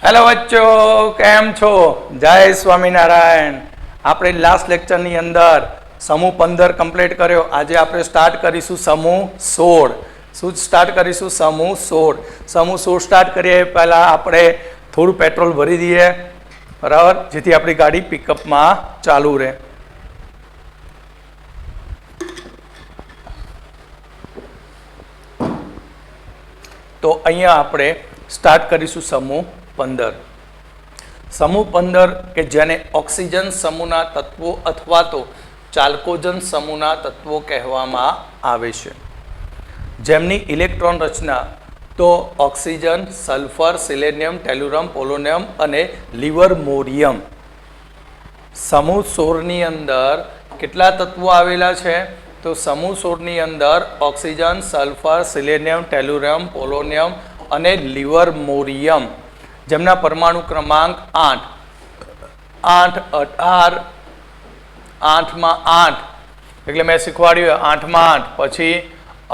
Hello बच्चों, केम छो? जय स्वामीनारायण। આપણે લાસ્ટ લેક્ચરની અંદર સમૂહ 15 કમ્પ્લીટ કર્યો। આજે આપણે સ્ટાર્ટ કરીશું સમૂહ 16। શું સ્ટાર્ટ કરીશું? સમૂહ 16। સમૂહ 16 સ્ટાર્ટ કરીએ પહેલા આપણે થોડું પેટ્રોલ ભરી દઈએ, બરાબર, જેથી આપણી ગાડી પિકઅપમાં ચાલુ રહે। તો અહીંયા આપણે સ્ટાર્ટ કરીશું સમૂહ 15। समूह 15 के जेने ऑक्सीजन समूहना तत्वों अथवा तो चाल्कोजन समूहना तत्वों कहेवामां आवे छे। जेमनी इलेक्ट्रॉन रचना तो ऑक्सीजन, सल्फर, सिलेनियम, टेल्युरम, पोलोनियम अने लिवरमोरियम। समूह 16 नी अंदर केटला तत्वों आवेला छे? तो समूह 16 नी अंदर ऑक्सीजन, सल्फर, सिलेनियम, टेल्युरम, पोलोनियम अने लिवरमोरियम, जेमना परमाणु क्रमांक 8, 8, 18, 8 में 8 એટલે મેં શીખવાડ્યું 8 में 8, પછી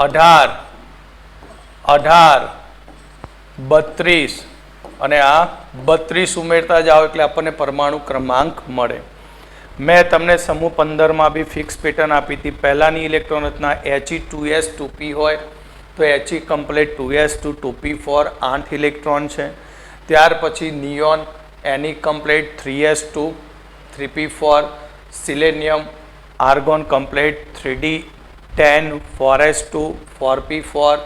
18, 18, 32 અને આ 32 ઉમેરતા જાઓ એટલે આપણને પરમાણુ ક્રમાંક મળે। મેં તમને સમૂહ 15 માં બી ફિક્સ પેટર્ન આપી હતી। પહેલાની ઇલેક્ટ્રોન રચના He2s 2p હોય તો He complete 2s2 2p4 8 electron છે। ત્યાર પછી neon Ni complete 3s2 3p4, selenium argon complete 3d10 4s2 4p4,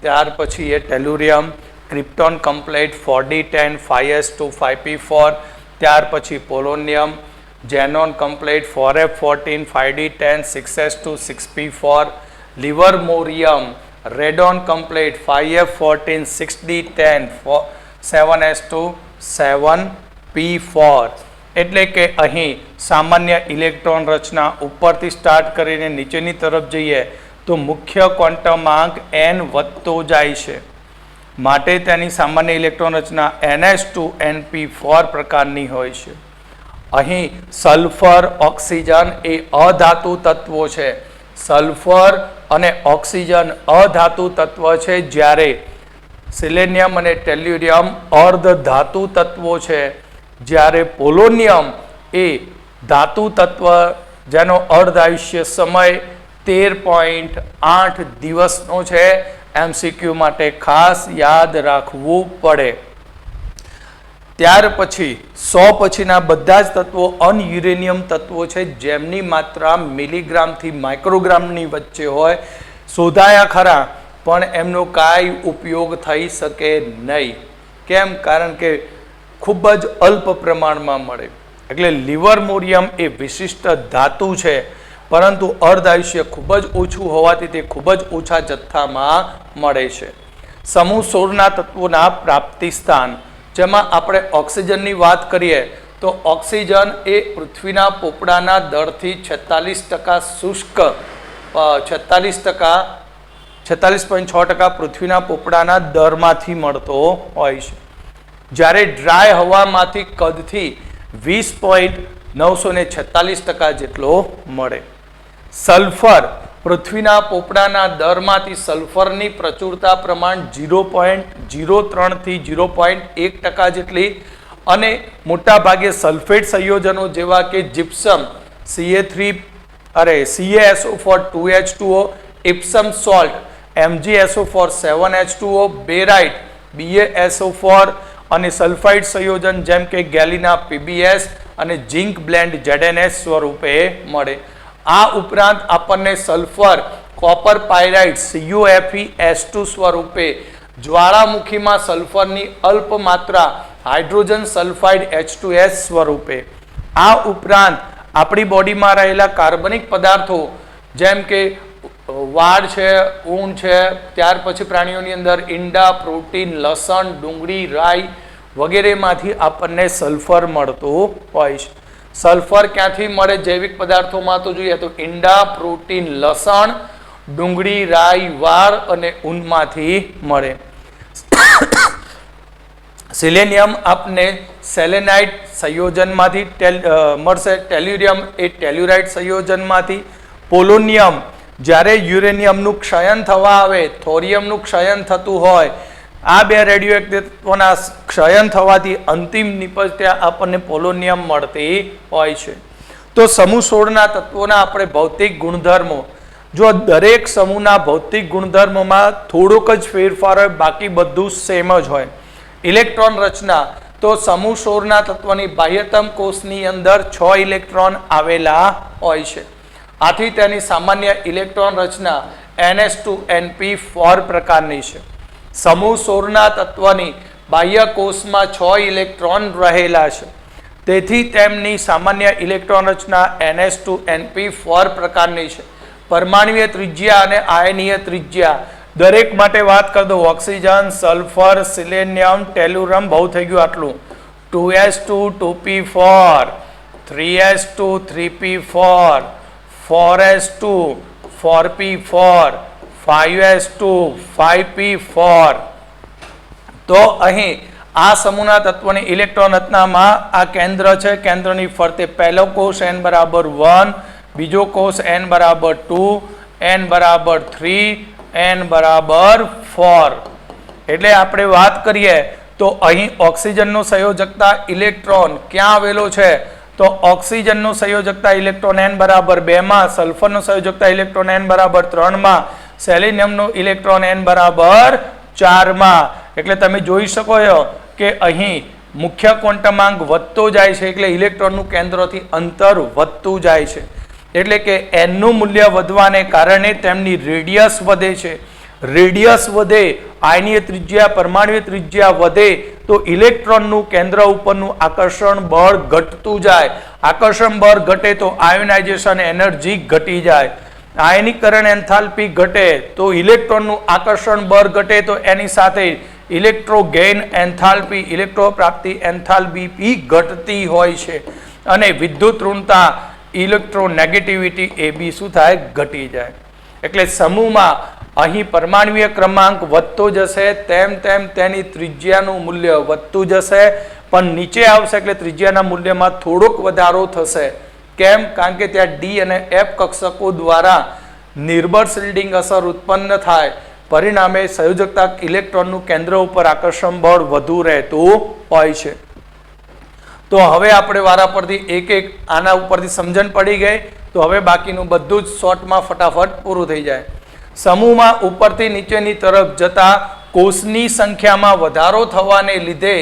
ત્યાર પછી એ ટેલ્યુરિયમ krypton complete 4d10 5s2 5p4, ત્યાર પછી polonium xenon complete 4f14 5d10 6s2 6p4, livermorium radon complete 5f14 6d10 7s2 7p4। એટલે કે અહીં સામાન્ય ઇલેક્ટ્રોન રચના ઉપરથી start કરીને નીચેની તરફ જઈએ તો મુખ્ય ક્વોન્ટમાંક n વધતો જાય છે, માટે તેની સામાન્ય ઇલેક્ટ્રોન રચના ns2np4 પ્રકારની હોય છે। અહીં સલ્ફર, ઓક્સિજન એ અધાતુ તત્વો છે। સલ્ફર અને ઓક્સિજન અધાતુ તત્વ છે, જ્યારે સિલેનિયમ અને ટેલ્યુરિયમ અર્ધ ધાતુ તત્વો છે, જ્યારે પોલોનિયમ એ ધાતુ તત્વ જેનો અર્ધ આયુષ્ય સમય 13.8 દિવસનો છે। MCQ માટે ખાસ યાદ રાખવું પડે। ત્યાર પછી 100 પછીના બધા જ તત્વો અનયુરેનિયમ તત્વો છે, જેમની માત્રા મિલીગ્રામથી માઇક્રોગ્રામની વચ્ચે હોય। શોધાયા ખરા પણ એમનો કાંઈ ઉપયોગ થઈ શકે નહીં। કેમ? કારણ કે ખૂબ જ અલ્પ પ્રમાણમાં મળે। એટલે લિવરમોરિયમ એ વિશિષ્ટ ધાતુ છે, પરંતુ અર્ધ આયુષ્ય ખૂબ જ ઓછું હોવાથી તે ખૂબ જ ઓછા જથ્થામાં મળે છે। સમૂહ 16ના તત્વોના પ્રાપ્તિ સ્થાન, જેમાં આપણે ઓક્સિજનની વાત કરીએ તો ઓક્સિજન એ પૃથ્વીના પોપડાના દળથી 46% શુષ્ક 46.6% પૃથ્વીના પોપડાના દરમાંથી મળતો હોય છે, જ્યારે ડ્રાય હવામાંથી કદથી 20.946% જેટલો મળે। સલ્ફર પૃથ્વીના પોપડાના દરમાંથી સલ્ફરની પ્રચુરતા પ્રમાણ 0.03 થી 0.1% જેટલી, અને મોટા ભાગે સલ્ફેટ સંયોજનો જેવા કે gypsum CaSO4 2H2O, ઇપ્સમ salt MgSO4 7H2O, બેરાઇટ BaSO4 અને સલ્ફાઇડ સંયોજન જેમ કે ગેલિના PbS અને ઝિંક બ્લેન્ડ ZnS સ્વરૂપે મળે। આ ઉપરાંત આપણને સલ્ફર કોપર પાયરાઇડ CuFeS2 સ્વરૂપે, જ્વાળામુખીમાં સલ્ફરની અલ્પ માત્રા હાઇડ્રોજન સલ્ફાઇડ H2S સ્વરૂપે। આ ઉપરાંત આપણી બોડીમાં રહેલા કાર્બનિક પદાર્થો જેમ કે વાળ છે, ઊન છે, ત્યાર પછી પ્રાણીઓની અંદર ઈંડા, પ્રોટીન, લસણ, ડુંગળી, રાઈ વગેરેમાંથી આપણને સલ્ફર મળતું હોય છે। સલ્ફર ક્યાંથી મળે? જૈવિક પદાર્થોમાં તો જોઈએ તો ઈંડા, પ્રોટીન, લસણ, ડુંગળી, રાઈ, વાળ અને ઊનમાંથી મળે। સિલેનિયમ આપને સેલેનાઇટ સંયોજનમાંથી મળશે। ટેલ્યુરિયમ એ ટેલ્યુરાઇટ સંયોજનમાંથી। પોલોનિયમ જ્યારે યુરેનિયમનું ક્ષયન થવા આવે, થોરિયમનું ક્ષયન થતું હોય આ બે રેડિયો એક્ટિવ તત્વોના ક્ષયન થવાથી અંતિમ નિપજ ત્યાં આપણને પોલોનિયમ મળતી હોય છે. તો સમૂહ 16ના તત્વોના આપણે ભૌતિક ગુણધર્મો, જો દરેક સમૂહના ભૌતિક ગુણધર્મોમાં થોડોક જ ફેરફાર હોય, બાકી બધું સેમ જ હોય. ઇલેક્ટ્રોન રચના, તો સમૂહ 16ના તત્વની બાહ્યતમ કોષની અંદર 6 ઇલેક્ટ્રોન આવેલા હોય છે. આથી તેની સામાન્ય ઇલેક્ટ્રોન રચના ns2np4 પ્રકારની છે. સમૂહ 16ના તત્વની બાહ્ય કોષમાં 6 ઇલેક્ટ્રોન રહેલા છે. તેથી તેમની સામાન્ય ઇલેક્ટ્રોન રચના ns2np4 પ્રકારની છે. પરમાણુય ત્રિજ્યા અને આયનીય ત્રિજ્યા દરેક માટે વાત કરી દો. ઓક્સિજન, સલ્ફર, સિલેનિયમ, ટેલુરમ, બહુ થઈ ગયું આટલું. 2s2 2p4, 3s2 3p4, 4s2 4p4, 5s2 5p4. તો અહીં આ સમૂહના તત્વોની ઇલેક્ટ્રોન રચનામાં આ કેન્દ્ર છે. કેન્દ્રની ફરતે પહેલો કોષ n બરાબર 1, બીજો કોષ n બરાબર 2, n બરાબર 3, n બરાબર 4. એટલે આપણે વાત કરીએ તો અહીં ઓક્સિજનનો સંયોજકતા ઇલેક્ટ્રોન ક્યાં આવેલો છે? તો ઓક્સિજનનો સંયોજકતા ઇલેક્ટ્રોન n બરાબર 2 માં, સલ્ફરનો સંયોજકતા ઇલેક્ટ્રોન n બરાબર 3 માં, સેલેનિયમનો ઇલેક્ટ્રોન n બરાબર 4 માં. એટલે તમે જોઈ શકો છો કે અહીં મુખ્ય ક્વોન્ટમાંક વધતો જાય છે, એટલે ઇલેક્ટ્રોનનું કેન્દ્રથી અંતર વધતું જાય છે. એટલે કે n નું મૂલ્ય વધવાને કારણે તેમની રેડિયસ વધે છે. રેડિયસ વધે, આયનીય ત્રિજ્યા, પરમાણુય ત્રિજ્યા વધે તો ઇલેક્ટ્રોનનું કેન્દ્ર ઉપરનું આકર્ષણ બળ ઘટતું જાય. આકર્ષણ બળ ઘટે તો આયોનાઇઝેશન એનર્જી ઘટી જાય. આયનીકરણ એન્થાલ્પી ઘટે તો ઇલેક્ટ્રોનનું આકર્ષણ બળ ઘટે તો એની સાથે ઇલેક્ટ્રોગેન એન્થાલ્પી, ઇલેક્ટ્રો પ્રાપ્તિ એન્થાલ્પી ઘટતી હોય છે. અને વિદ્યુત ઋણતા, ઇલેક્ટ્રોનેગેટિવિટી એ બી શું થાય? ઘટી જાય. એટલે સમૂહમાં અહીં પરમાણુય ક્રમાંક વધતો જશે તેમ તેમ તેની ત્રિજ્યાનું મૂલ્ય વધતું જશે, પણ નીચે આવશે એટલે ત્રિજ્યાના મૂલ્યમાં થોડોક વધારો થશે. કેમ? કારણ કે ત્યાં ડી અને એફ કક્ષકો દ્વારા નિર્બળ શિલ્ડિંગ અસર ઉત્પન્ન થાય, પરિણામે સંયોજકતા ઇલેક્ટ્રોનનું કેન્દ્ર ઉપર આકર્ષણ બળ વધુ રહેતું હોય છે. તો હવે આપણે વારા પરથી એક એક આના ઉપરથી સમજણ પડી ગઈ. તો હવે બાકીનું બધું જ શોર્ટમાં ફટાફટ પૂરું થઈ જાય. સમૂહમાં ઉપરથી નીચેની તરફ જતા કોષની સંખ્યામાં વધારો થવાને લીધે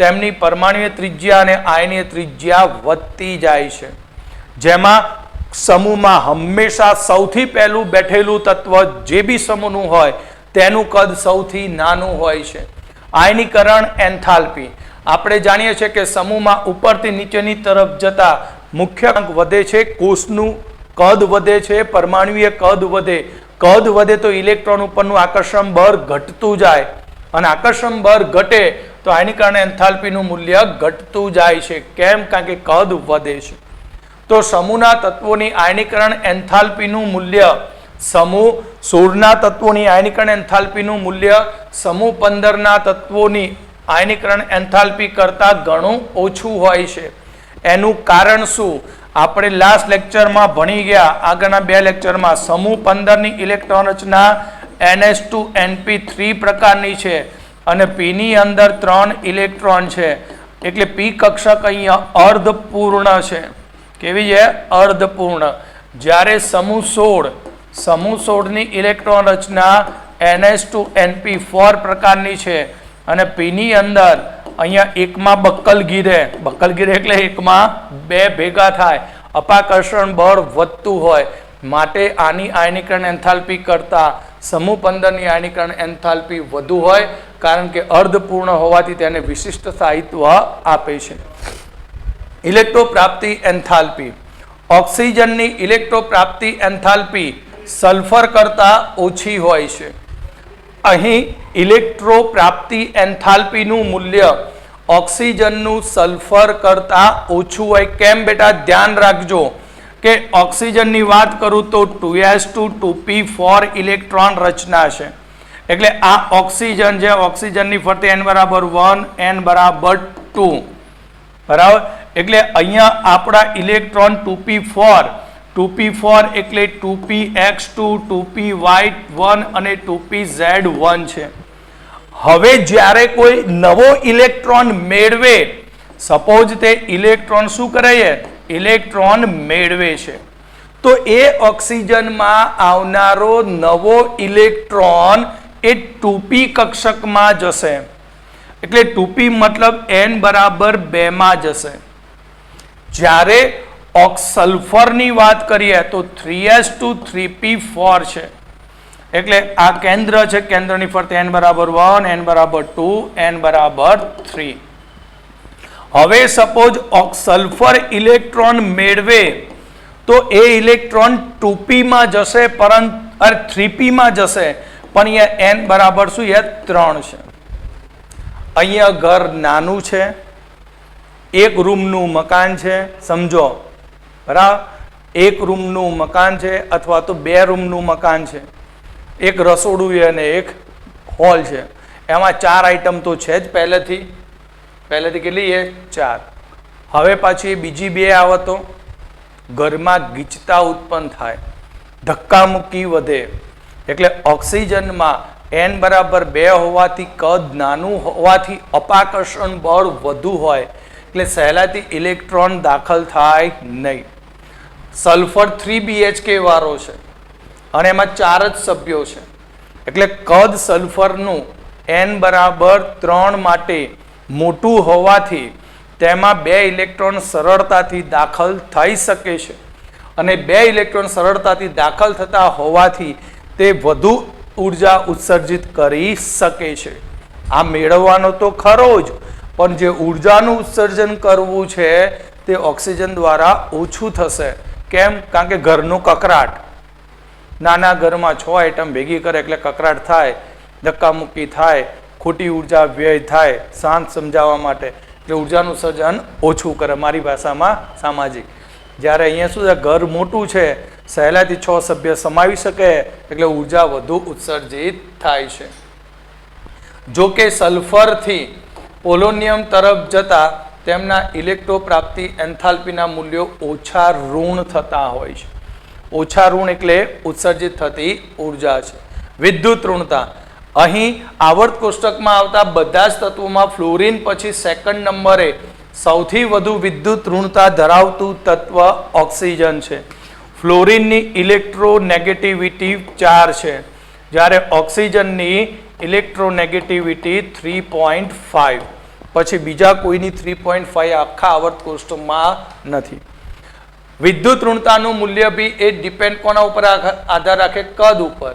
તેમની પરમાણુય ત્રિજ્યા અને આયનીય ત્રિજ્યા વધતી જાય છે. જેમાં સમૂહમાં હંમેશા સૌથી પહેલું બેઠેલું તત્વ જે બી સમૂહનું હોય તેનું કદ સૌથી નાનું હોય છે. આયનીકરણ એન્થાલ્પી, આપણે જાણીએ છીએ કે સમૂહમાં ઉપરથી નીચેની તરફ જતા મુખ્ય અંક વધે છે, કોષનું કદ વધે છે, પરમાણુય કદ વધે. કદ વધે તો ઇલેક્ટ્રોન ઉપરનું આકર્ષણ બળ ઘટતું જાય, અને આકર્ષણ બળ ઘટે તો આયનીકરણ એન્થાલ્પીનું મૂલ્ય ઘટતું જાય છે. કેમ? કારણ કે કદ વધે છે. તો સમૂહના તત્વોની આયનીકરણ એન્થાલ્પીનું મૂલ્ય, સમૂહ 16ના તત્વોની આયનીકરણ એન્થાલ્પીનું મૂલ્ય સમૂહ 15ના તત્વોની આયનીકરણ એન્થાલ્પી કરતાં ઘણું ઓછું હોય છે. એનું કારણ શું? આપણે લાસ્ટ લેક્ચરમાં ભણી ગયા, આગળના 2 લેક્ચરમાં. સમૂહ 15ની ઇલેક્ટ્રોન રચના ns2np3 પ્રકારની છે અને p ની અંદર 3 ઇલેક્ટ્રોન છે. એટલે p કક્ષક અહીંયા અર્ધપૂર્ણ છે. કેવી છે? અર્ધપૂર્ણ. જ્યારે સમૂહ 16ની ઇલેક્ટ્રોન રચના ns2np4 પ્રકારની છે અને p ની અંદર અહીંયા એકમાં બક્કલગીરે એટલે એકમાં 2 ભેગા થાય, અપાકર્ષણ બળ વધતું હોય, માટે આની આયનીકરણ એન્થાલ્પી કરતા સમૂહ 15ની આયનીકરણ એન્થાલ્પી વધુ હોય, કારણ કે અર્ધપૂર્ણ હોવાથી તેને વિશિષ્ટ સ્થાયિત્વ આપે છે. ઇલેક્ટ્રોપ્રાપ્તિ એન્થાલ્પી, ઓક્સિજનની ઇલેક્ટ્રોપ્રાપ્તિ એન્થાલ્પી સલ્ફર કરતાં ઓછી હોય છે. અહીં ઇલેક્ટ્રોપ્રાપ્તિ એન્થાલ્પીનું મૂલ્ય ઓક્સિજનનું સલ્ફર કરતાં ઓછું હોય. કેમ બેટા? ધ્યાન રાખજો કે ઓક્સિજનની વાત કરું તો 2s2 2p4 ઇલેક્ટ્રોન રચના છે. એટલે આ ઓક્સિજન છે, ઓક્સિજનની ફરતે n બરાબર 1, n બરાબર 2, બરાબર. એટલે અહીંયા આપણા ઇલેક્ટ્રોન 2p4 એટલે 2px2, 2py1 અને 2pz1 છે. હવે જ્યારે કોઈ નવો ઇલેક્ટ્રોન મેળવે, સપોઝ તે ઇલેક્ટ્રોન શું કરે છે? ઇલેક્ટ્રોન મેળવે છે, તો એ ઓક્સિજનમાં આવનારો નવો ઇલેક્ટ્રોન એ 2p કક્ષકમાં જશે. એટલે 2p મતલબ n બરાબર 2 માં જશે. જ્યારે સલ્ફરની વાત કરીએ તો 3s2 3p4 છે. એટલે આ કેન્દ્ર છે, કેન્દ્રની ફરતે n બરાબર 1, n બરાબર 2, n બરાબર 3. હવે સપોઝ સલ્ફર ઇલેક્ટ્રોન મેળવે તો એ ઇલેક્ટ્રોન 2p માં જશે, પરંતુ 3p માં જશે, પણ અહીંયા n બરાબર શું? 3 છે. અહીંયા ઘર નાનું છે, એક રૂમનું મકાન છે, સમજો બરાબર, એક રૂમનું મકાન છે અથવા તો 2 રૂમનું મકાન છે, એક રસોડું છે અને એક હોલ છે. એમાં 4 આઈટમ તો છે જ પહેલેથી કેટલી છે? 4. હવે પાછી બીજી 2 આવે તો ઘરમાં ગીચતા ઉત્પન્ન થાય, ધક્કામુક્કી વધે. એટલે ઓક્સિજનમાં n બરાબર 2 હોવાથી, કદ નાનું હોવાથી અપાકર્ષણ બળ વધુ હોય, એટલે સહેલાથી ઇલેક્ટ્રોન દાખલ થાય નહીં. સલ્ફર 3BHK વાળો છે અને એમાં 4 જ સભ્યો છે, એટલે કદ સલ્ફરનું n બરાબર 3 માટે મોટું હોવાથી તેમાં 2 ઇલેક્ટ્રોન સરળતાથી દાખલ થઈ શકે છે, અને 2 ઇલેક્ટ્રોન સરળતાથી દાખલ થતા હોવાથી તે વધુ ઉર્જા ઉત્સર્જિત કરી શકે છે. આ મેળવવાનો તો ખરો જ, પણ જે ઉર્જાનું ઉત્સર્જન કરવું છે તે ઓક્સિજન દ્વારા ઓછું થશે. કેમ? કારણ કે ઘરનું કકરાટ, નાના ઘરમાં 6 આઈટમ ભેગી કરે એટલે કકરાટ થાય, ધક્કામુક્કી થાય, ખોટી ઉર્જા વ્યય થાય. શાંત સમજાવવા માટે એટલે ઉર્જાનું સર્જન ઓછું કરે, મારી ભાષામાં સામાજિક. જ્યારે અહીંયા શું છે? ઘર મોટું છે, સહેલાથી 6 સભ્ય સમાવી શકે, એટલે ઉર્જા વધુ ઉત્સર્જિત થાય છે. જો કે સલ્ફરથી પોલોનિયમ તરફ જતા તેમના ઇલેક્ટ્રો પ્રાપ્તિ એન્થાલ્પીના મૂલ્યો ઓછા ઋણ થતા હોય છે. ઓછા ઋણ એટલે ઉત્સર્જિત થતી ઉર્જા છે. વિદ્યુત ઋણતા, અહીં આવર્ત કોષ્ટકમાં આવતા બધા જ તત્વોમાં ફ્લોરિન પછી સેકન્ડ નંબરે સૌથી વધુ વિદ્યુત ઋણતા ધરાવતું તત્વ ઓક્સિજન છે. ફ્લોરિનની ઇલેક્ટ્રોનેગેટિવિટી 4 છે, જ્યારે ઓક્સિજનની ઇલેક્ટ્રોનેગેટિવિટી 3.5. પછી બીજા કોઈની 3.5 આખા આવર્ત કોષ્ટકમાં નથી. વિદ્યુત ઋણતાનું મૂલ્ય બી એ ડિપેન્ડ કોના ઉપર આધાર રાખે? કદ ઉપર.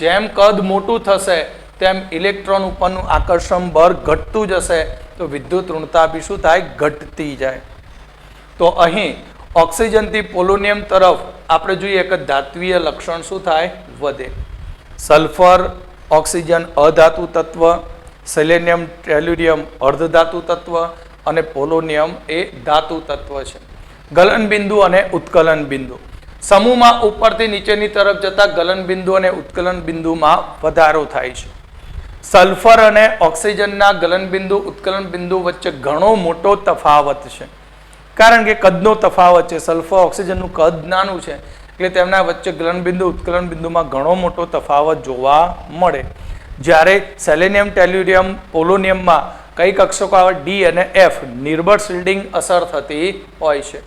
જેમ કદ મોટું થશે તેમ ઇલેક્ટ્રોન ઉપરનું આકર્ષણ બળ ઘટતું જશે, તો વિદ્યુત ઋણતા બી શું થાય? ઘટતી જાય. તો અહીં ઓક્સિજનથી પોલોનિયમ તરફ આપણે જોઈએ કે ધાત્વીય લક્ષણ શું થાય? વધે. સલ્ફર ઓક્સિજન અધાતુ તત્વ, સેલેનિયમ ટેલ્યુરિયમ અર્ધધાતુ તત્વ અને પોલોનિયમ એ ધાતુ તત્વ છે. ગલન બિંદુ અને ઉત્કલન બિંદુ. સમૂહમાં ઉપરથી નીચેની તરફ જતા ગલન બિંદુ અને ઉત્કલન બિંદુમાં વધારો થાય છે. સલ્ફર અને ઓક્સિજનના ગલન બિંદુ ઉત્કલન બિંદુ વચ્ચે ઘણો મોટો તફાવત છે, કારણ કે કદનો તફાવત છે. સલ્ફર ઓક્સિજનનું કદ નાનું છે, એટલે તેમના વચ્ચે ગલન બિંદુ ઉત્કલન બિંદુમાં ઘણો મોટો તફાવત જોવા મળે. જ્યારે સેલેનિયમ ટેલ્યુરિયમ પોલોનિયમમાં કઈ કક્ષકો આવે? ડી અને એફ, નિર્બળ શિલ્ડિંગ અસર થતી હોય છે.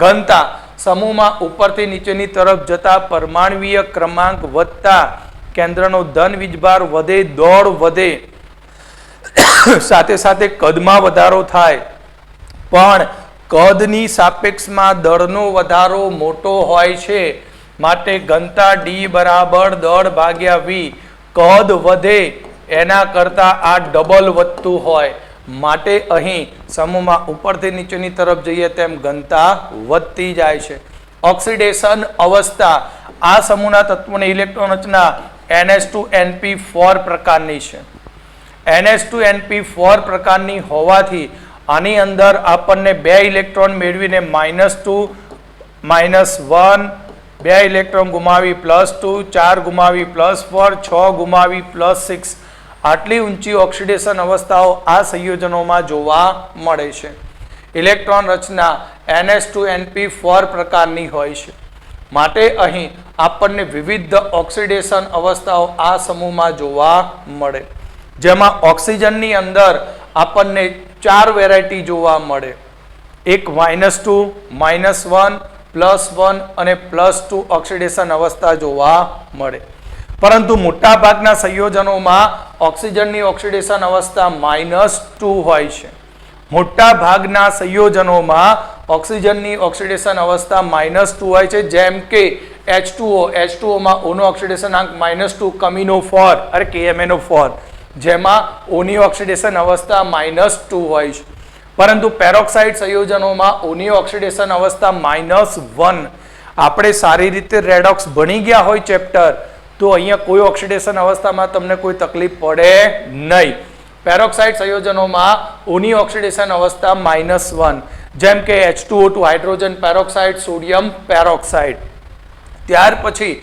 ઘનતા, સમૂહમાં ઉપરથી નીચેની તરફ જતા પરમાણ્વીય ક્રમાંક વધતા કેન્દ્રનો ધન વીજભાર વધે, દોડ વધે, સાથે સાથે કદમાં વધારો થાય, પણ કદની સાપેક્ષમાં દળનો વધારો મોટો હોય છે. માટે ઘનતા ડી બરાબર દળ ભાગ્યા વી. કદ વધે એના કરતાં આ ડબલ વધતું હોય, માટે અહીં સમૂહમાં ઉપરથી નીચેની તરફ જઈએ તેમ ઘનતા વધતી જાય છે. ઓક્સિડેશન અવસ્થા, આ સમૂહના તત્વોની ઇલેક્ટ્રોન રચના NH2NP4 પ્રકારની છે. NH2NP4 પ્રકારની હોવાથી આની અંદર આપણને 2 ઇલેક્ટ્રોન મેળવીને -2 -1, 2 ઇલેક્ટ્રોન ગુમાવી +2, 4 ગુમાવી +4, 6 ગુમાવી +6, આટલી ઊંચી ઓક્સિડેશન અવસ્થાઓ આ સંયોજનોમાં જોવા મળે છે. ઇલેક્ટ્રોન રચના NH2NP4 પ્રકારની હોય છે, માટે અહીં આપણને વિવિધ ઓક્સિડેશન અવસ્થાઓ આ સમૂહમાં જોવા મળે. જેમાં ઓક્સિજનની અંદર આપણને 4 વેરાયટી જોવા મળે. એક -2, -1, +1 અને +2 ઓક્સિડેશન અવસ્થા જોવા મળે. પરંતુ મોટા ભાગના સંયોજનોમાં ઓક્સિજનની ઓક્સિડેશન અવસ્થા -2 હોય છે. મોટા ભાગના સંયોજનોમાં ઓક્સિજનની ઓક્સિડેશન અવસ્થા -2 હોય છે. જેમ કે H2O માં O નો ઓક્સિડેશન આંક -2, કમિનોફોર અરે KMnO4 જેમાં O ની ઓક્સિડેશન અવસ્થા -2 હોય છે. પરંતુ પેરોક્સાઇડ સંયોજનોમાં O ની ઓક્સિડેશન અવસ્થા -1. આપણે સારી રીતે રેડોક્સ ભણી ગયા હોય ચેપ્ટર, તો અહીંયા કોઈ ઓક્સિડેશન અવસ્થામાં તમને કોઈ તકલીફ પડે નહીં. પેરોક્સાઇડ સંયોજનોમાં O ની ઓક્સિડેશન અવસ્થા -1, જેમ કે H2O2 hydrogen peroxide, sodium peroxide. ત્યાર પછી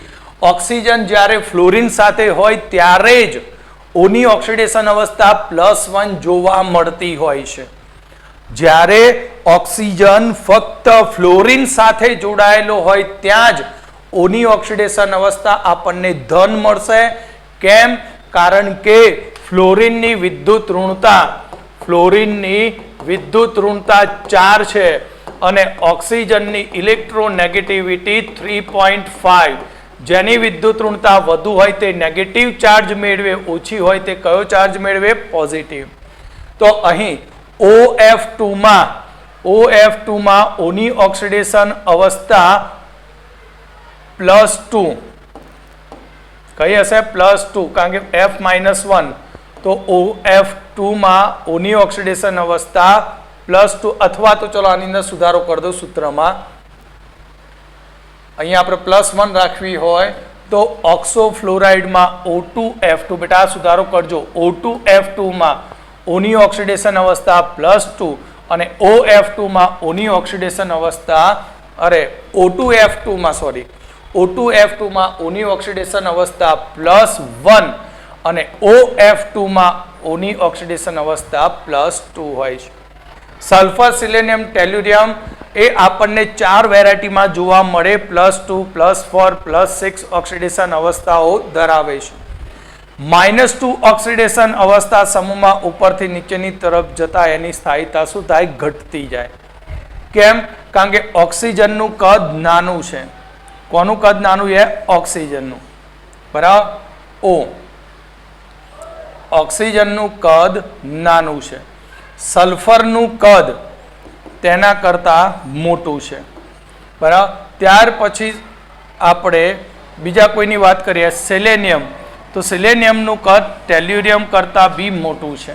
ઓક્સિજન જ્યારે ફ્લોરિન સાથે હોય ત્યારે જ O ની ઓક્સિડેશન અવસ્થા +1 જોવા મળતી હોય છે. જ્યારે ઓક્સિજન ફક્ત ફ્લોરિન સાથે જોડાયેલો હોય ત્યાં જ O ની ઓક્સિડેશન અવસ્થા આપણને ધન મળશે. કેમ? કારણ કે ફ્લોરિનની વિદ્યુત ઋણતા 4 છે અને ઓક્સિજનની ઇલેક્ટ્રોનેગેટિવિટી 3.5. જેની વિદ્યુત ઋણતા વધુ હોય તે નેગેટિવ ચાર્જ મેળવે, ઓછી હોય તે કયો ચાર્જ મેળવે? પોઝિટિવ. તો અહીં OF2 માં O ની ઓક્સિડેશન અવસ્થા +2 કઈ હશે? +2, કારણ કે F-1. તો OF2 માં O ની ઓક્સિડેશન અવસ્થા +2, અથવા તો ચલો આની અંદર સુધારો કરી દો સૂત્રમાં. અહીંયા આપણે +1 રાખવી હોય તો ઓક્સોફ્લોરાઇડમાં O2F2, બેટા સુધારો કરજો. O2F2 માં O ની ઓક્સિડેશન અવસ્થા +2 અને OF2 માં O ની ઓક્સિડેશન અવસ્થા O2F2 માં O ની ઓક્સિડેશન અવસ્થા +1 અને OF2 માં O ની ઓક્સિડેશન અવસ્થા +2 હોય છે. સલ્ફર, સિલેનિયમ, ટેલ્યુરિયમ એ આપણને 4 વેરાયટીમાં જોવા મળે. +2, +4, +6 ઓક્સિડેશન અવસ્થાઓ ધરાવે છે. -2 ઓક્સિડેશન અવસ્થા સમૂહમાં ઉપરથી નીચેની તરફ જતા એની સ્થાયીતા શું થાય? ઘટતી જાય. કેમ? કારણ કે ઓક્સિજનનું કદ નાનું છે. કોનું કદ નાનું છે? ઓક્સિજનનું. બરાબર? ઓક્સિજનનું કદ નાનું છે. સલ્ફરનું કદ તેના કરતાં મોટું છે. બરાબર? ત્યાર પછી આપણે બીજા કોઈની વાત કરીએ, સેલેનિયમ. તો સિલેનિયમનું કદ ટેલ્યુરિયમ કરતાં બી મોટું છે.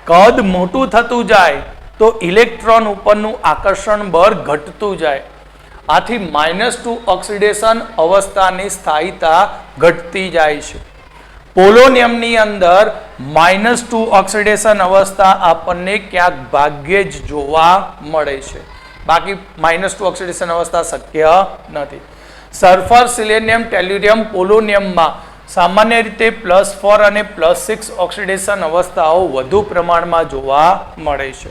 કદ મોટું થતું જાય તો ઇલેક્ટ્રોન ઉપરનું આકર્ષણ બળ ઘટતું જાય. આથી -2 ઓક્સિડેશન અવસ્થાની સ્થાયીતા ઘટતી જાય છે. પોલોનિયમની અંદર -2 ઓક્સિડેશન અવસ્થા આપણને ક્યાંક ભાગ્યે જ જોવા મળે છે. બાકી -2 ઓક્સિડેશન અવસ્થા શક્ય નથી. સલ્ફર, સિલેનિયમ, ટેલ્યુરિયમ, પોલોનિયમમાં સામાન્ય રીતે +4 અને +6 ઓક્સિડેશન અવસ્થાઓ વધુ પ્રમાણમાં જોવા મળે છે.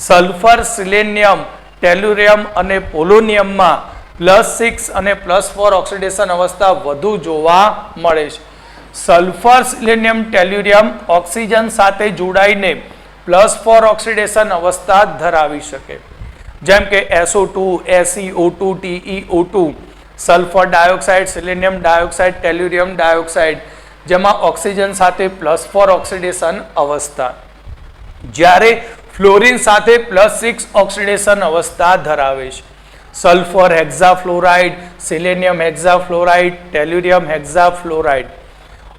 સલ્ફર, સિલેનિયમ, ટેલ્યુરિયમ અને પોલોનિયમમાં +6 અને +4 ઓક્સિડેશન અવસ્થા વધુ જોવા મળે છે. સલ્ફર, સિલેનિયમ, ટેલ્યુરિયમ ઓક્સિજન સાથે જોડાઈને +4 ઓક્સિડેશન અવસ્થા ધરાવી શકે. જેમ કે SO2, SeO2, TeO2, sulphur dioxide, selenium dioxide, tellurium dioxide, જેમાં ઓક્સિજન સાથે +4 ઓક્સિડેશન અવસ્થા. જ્યારે ફ્લોરિન સાથે +6 ઓક્સિડેશન અવસ્થા ધરાવે છે. સલ્ફર હેક્ઝાફ્લોરાઇડ, સિલેનિયમ હેક્ઝાફ્લોરાઇડ, ટેલ્યુરિયમ હેક્ઝાફ્લોરાઇડ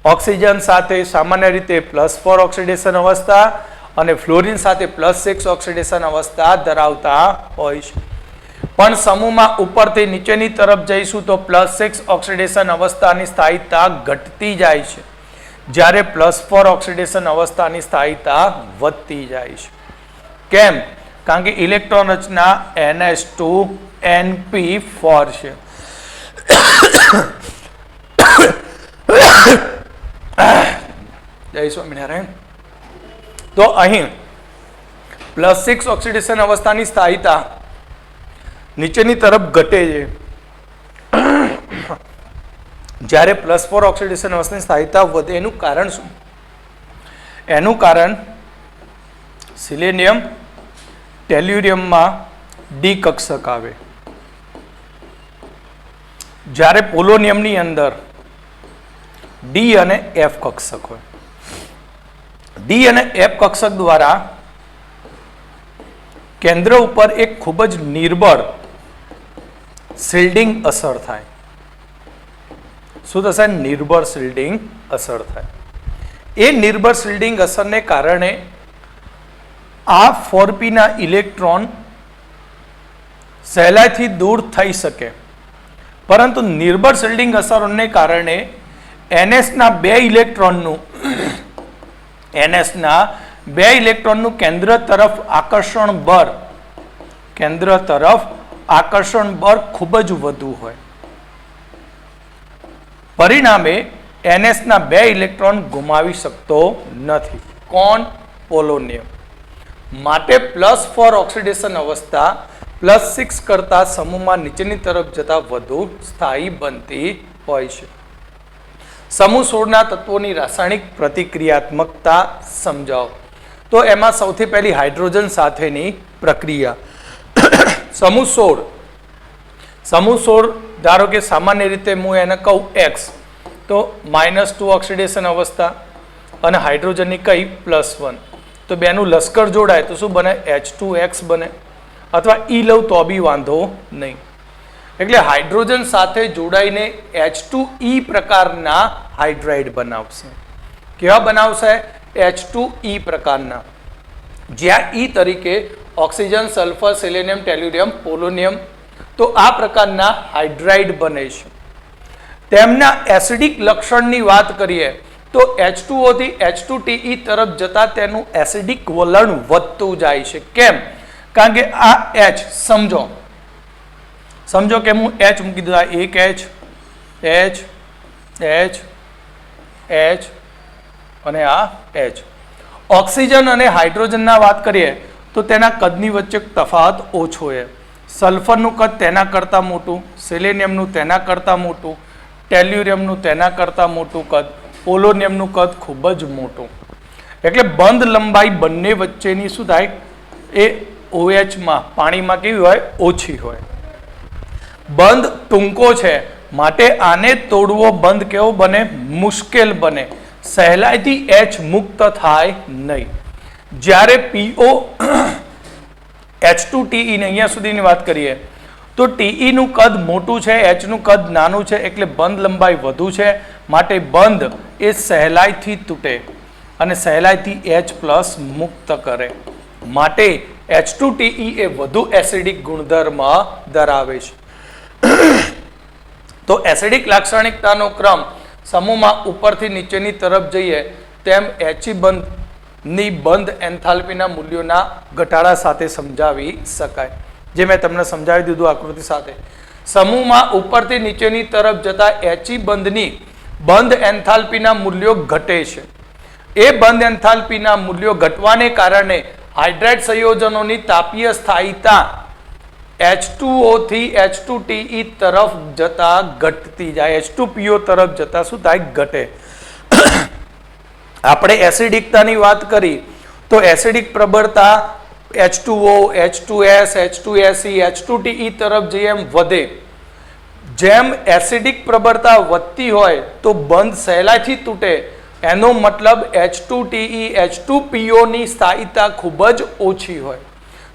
ઓક્સિજન સાથે સામાન્ય રીતે +4 ઓક્સિડેશન અવસ્થા અને ફ્લોરિન સાથે +6 ઓક્સિડેશન અવસ્થા ધરાવતા હોય છે. પણ સમૂહમાં ઉપરથી નીચેની તરફ જઈશું તો +6 ઓક્સિડેશન અવસ્થાની સ્થાયીતા ઘટતી જાય છે, જ્યારે +4 ઓક્સિડેશન અવસ્થાની સ્થાયીતા વધતી જાય છે. કેમ? કારણ કે ઇલેક્ટ્રોન રચના NH2NP4 છે. જય સ્વામિનારાયણ. તો અહીં +6 ઓક્સિડેશન અવસ્થાની સ્થાયીતા નીચેની તરફ ઘટે છે, જ્યારે +4 ઓક્સિડેશન અવસ્થાની સ્થાયીતા વધે. એનું કારણ શું? એનું કારણ સિલેનિયમ ટેલ્યુરિયમમાં ડી કક્ષક આવે, જ્યારે પોલોનિયમની અંદર ડી અને એફ કક્ષક હોય. ડી અને એફ કક્ષક દ્વારા કેન્દ્ર ઉપર એક ખૂબ જ નિર્બળ શિલ્ડિંગ અસર થાય. શું થશે? નિર્બળ શિલ્ડિંગ અસર થાય. એ નિર્બળ શિલ્ડિંગ અસરને કારણે આ 4p ના ઇલેક્ટ્રોન સહેલાઈથી દૂર થઈ શકે, પરંતુ નિર્બળ શિલ્ડિંગ અસરોને કારણે ns ના બે ઇલેક્ટ્રોનનું કેન્દ્ર તરફ આકર્ષણ બળ ખૂબ જ વધુ હોય. પરિણામે ns ના બે ઇલેક્ટ્રોન ગુમાવી શકતો નથી. કોણ? પોલોનિયમ. માટે +4 ઓક્સિડેશન અવસ્થા +6 કરતા સમૂહમાં નીચેની તરફ જતા વધુ સ્થાયી બનતી હોય છે. સમૂહ 16 ના તત્વોની રાસાયણિક પ્રતિક્રિયાત્મકતા સમજાવો. તો એમાં સૌથી પહેલી હાઇડ્રોજન સાથેની પ્રક્રિયા. સમૂહ 16 ધારો કે સામાન્ય રીતે હું એને કહું x, તો -2 ઓક્સિડેશન અવસ્થા અને હાઇડ્રોજનની કઈ +1, તો બેનું લશ્કર જોડાય તો શું બને? H2X બને. અથવા E લઉં તો બી વાંધો નહીં. એટલે હાઇડ્રોજન સાથે જોડાઈને H2E પ્રકારના હાઇડ્રાઇડ બનાવશે. કેવા બનાવશે? H2E પ્રકારના, જ્યાં E તરીકે ઓક્સિજન, સલ્ફર, સેલેનિયમ, ટેલ્યુરિયમ, પોલોનિયમ, તો આ પ્રકારના હાઇડ્રાઇડ બને છે. તેમના એસિડિક લક્ષણની વાત કરીએ તો H2O થી H2TE તરફ જતા તેનું એસિડિક વલણ વધતું જાય છે. કેમ? કારણ કે આ H સમજો કે હું H મૂકી દઉં, આ એક H અને આ H. ઓક્સિજન અને હાઇડ્રોજનના વાત કરીએ તો તેના કદની વચ્ચે તફાવત ઓછો છે. સલ્ફરનું કદ તેના કરતાં મોટું, સેલેનિયમનું તેના કરતાં મોટું, ટેલ્યુરિયમનું તેના કરતાં મોટું કદ, પોલોનિયમનું કદ ખૂબ જ મોટું. એટલે બંધ લંબાઈ બંને વચ્ચેની શું થાય? એ OH પાણીમાં કેવી હોય? ઓછી હોય. બંધ ટૂંકો છે, માટે આને તોડવો બંધ કેવો બને? મુશ્કેલ બને. સહેલાઈથી H મુક્ત થાય નહીં. જ્યારે PO H2TE ને અહીંયા સુધીની વાત કરીએ તો TE નું કદ મોટું છે, H નું કદ નાનું છે, એટલે બંધ લંબાઈ વધુ છે, માટે બંધ એ સહેલાઈથી તૂટે અને સહેલાઈથી H+ મુક્ત કરે. માટે H2TE એ વધુ એસિડિક ગુણધર્મ ધરાવે છે. તો એસિડિક લાક્ષણિકતાનો ક્રમ સમૂહમાં ઉપરથી નીચેની તરફ જઈએ તેમ He બંધની બંધ એન્થાલ્પીના મૂલ્યોના ઘટાડા સાથે સમજાવી શકાય. જે મેં તમને સમજાવી દીધું આકૃતિ સાથે. સમૂહમાં ઉપરથી નીચેની તરફ જતા He બંધની બંધ એન્થાલ્પીના મૂલ્યો ઘટે છે. એ બંધ એન્થાલ્પીના મૂલ્યો ઘટવાને કારણે હાઇડ્રાઇડ સંયોજનોની તાપીય સ્થાયીતા H2O થી H2TE તરફ જતા ઘટતી જાય. H2PO તરફ જતા શું થાય? ઘટે. આપણે એસિડિકતાની વાત કરી તો એસિડિક પ્રબળતા H2O, H2S, H2SE, H2TE તરફ જઈએ એમ વધે. જેમ એસિડિક પ્રબળતા વધતી હોય તો બંધ સહેલાઈથી તૂટે. એનો મતલબ H2TE, H2PO ની સ્થાયીતા ખૂબ જ ઓછી હોય.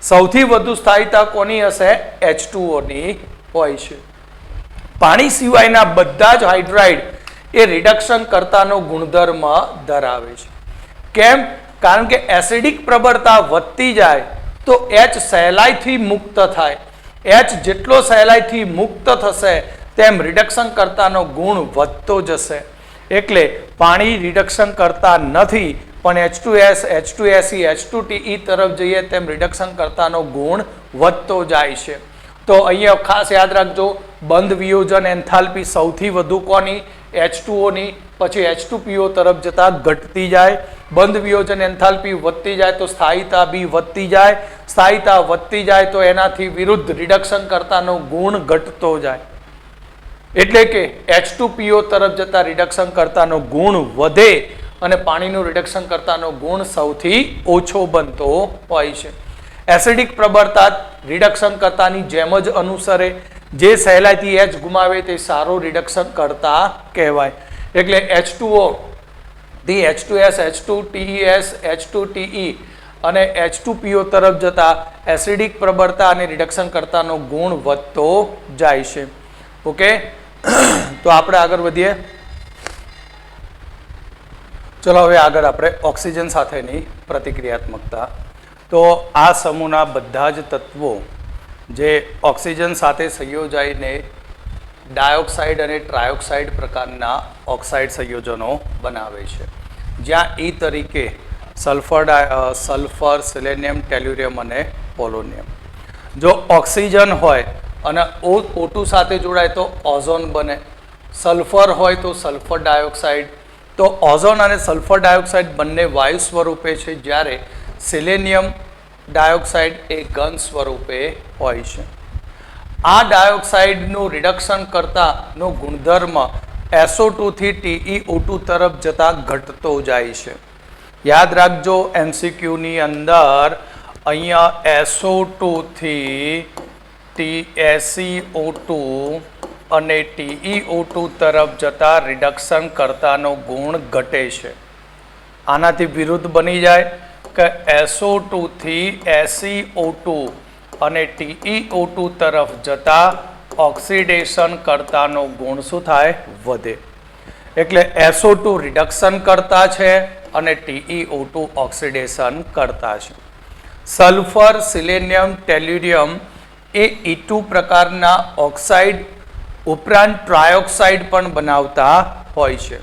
સૌથી વધુ સ્થાયીતા કોની હશે? H2O ની હોય છે. પાણી સિવાયના બધા જ હાઇડ્રાઇડ એ રિડક્શન કરતાનો ગુણધર્મ ધરાવે છે. કેમ? કારણ કે એસિડિક પ્રબળતા વધતી જાય તો H સહેલાઈથી મુક્ત થાય. H જેટલો સહેલાઈથી મુક્ત થશે તેમ રિડક્શન કરતાનો ગુણ વધતો જશે. એટલે પાણી રિડક્શન કરતા નથી, પણ H2S, H2SE, H2TE તરફ જઈએ તેમ રિડક્શન કરતાનો ગુણ વધતો જાય છે. તો અહીંયા ખાસ યાદ રાખજો, બંધ વિયોજન એન્થાલ્પી સૌથી વધુ કોની? H2O ની, પછી H2PO તરફ જતા ઘટતી જાય. બંધ વિયોજન એન્થાલ્પી વધતી જાય તો સ્થાયીતા બી વધતી જાય. સ્થાયીતા વધતી જાય તો એનાથી વિરુદ્ધ રિડક્શન કરતાનો ગુણ ઘટતો જાય. એટલે કે H2PO તરફ જતા રિડક્શન કરતાનો ગુણ વધે અને પાણીનું રિડક્શન કરતાનો ગુણ સૌથી ઓછો બનતો હોય છે. એસિડિક પ્રબળતા રિડક્શન કરતાની જેમ જ અનુસરે. જે સહેલાઈથી H ગુમાવે તે સારો રિડક્શન કરતા કહેવાય. એટલે H2O થી H2S, H2TeS, H2Te અને H2PO તરફ જતા એસિડિક પ્રબળતા અને રિડક્શન કરતાનો ગુણ વધતો જાય છે. ઓકે, તો આપણે આગળ વધીએ. ચલો હવે આગળ આપણે ઓક્સિજન સાથેની પ્રતિક્રિયાત્મકતા. તો આ સમૂહના બધા જ તત્વો જે ઓક્સિજન સાથે સંયોજાઈને ડાયોક્સાઇડ અને ટ્રાયોક્સાઇડ પ્રકારના ઓક્સાઇડ સંયોજનો બનાવે છે. જ્યાં E તરીકે સલ્ફર, સિલેનિયમ, ટેલ્યુરિયમ અને પોલોનિયમ. જો ઓક્સિજન હોય અને O2 સાથે જોડાય તો ઓઝોન બને. સલ્ફર હોય તો સલ્ફર ડાયોક્સાઇડ. તો ઓઝોન અને સલ્ફર ડાયોક્સાઇડ બંને વાયુ સ્વરૂપે છે, જ્યારે સિલેનિયમ ડાયોક્સાઇડ એ ઘન સ્વરૂપે હોય છે. આ ડાયોક્સાઇડનું રિડક્શન કરતાનો ગુણધર્મ SO2 થી TeO2 તરફ જતા ઘટતો જાય છે. યાદ રાખજો, MCQની અંદર અહીંયા SO2 થી TaCO2 અને TeO2 તરફ જતા રિડક્શન કરતાનો ગુણ ઘટે છે. આનાથી વિરુદ્ધ બની જાય કે SO2 થી SeO2 અને TeO2 તરફ જતા ઓક્સિડેશન કરતાનો ગુણ શું થાય? વધે. એટલે SO2 રિડક્શન કરતા છે અને TeO2 ઓક્સિડેશન કરતા છે. સલ્ફર, સિલેનિયમ, ટેલ્યુરિયમ એ E2 પ્રકારના ઓક્સાઇડ ઉપરાંત ટ્રાયોક્સાઇડ પણ બનાવતા હોય છે.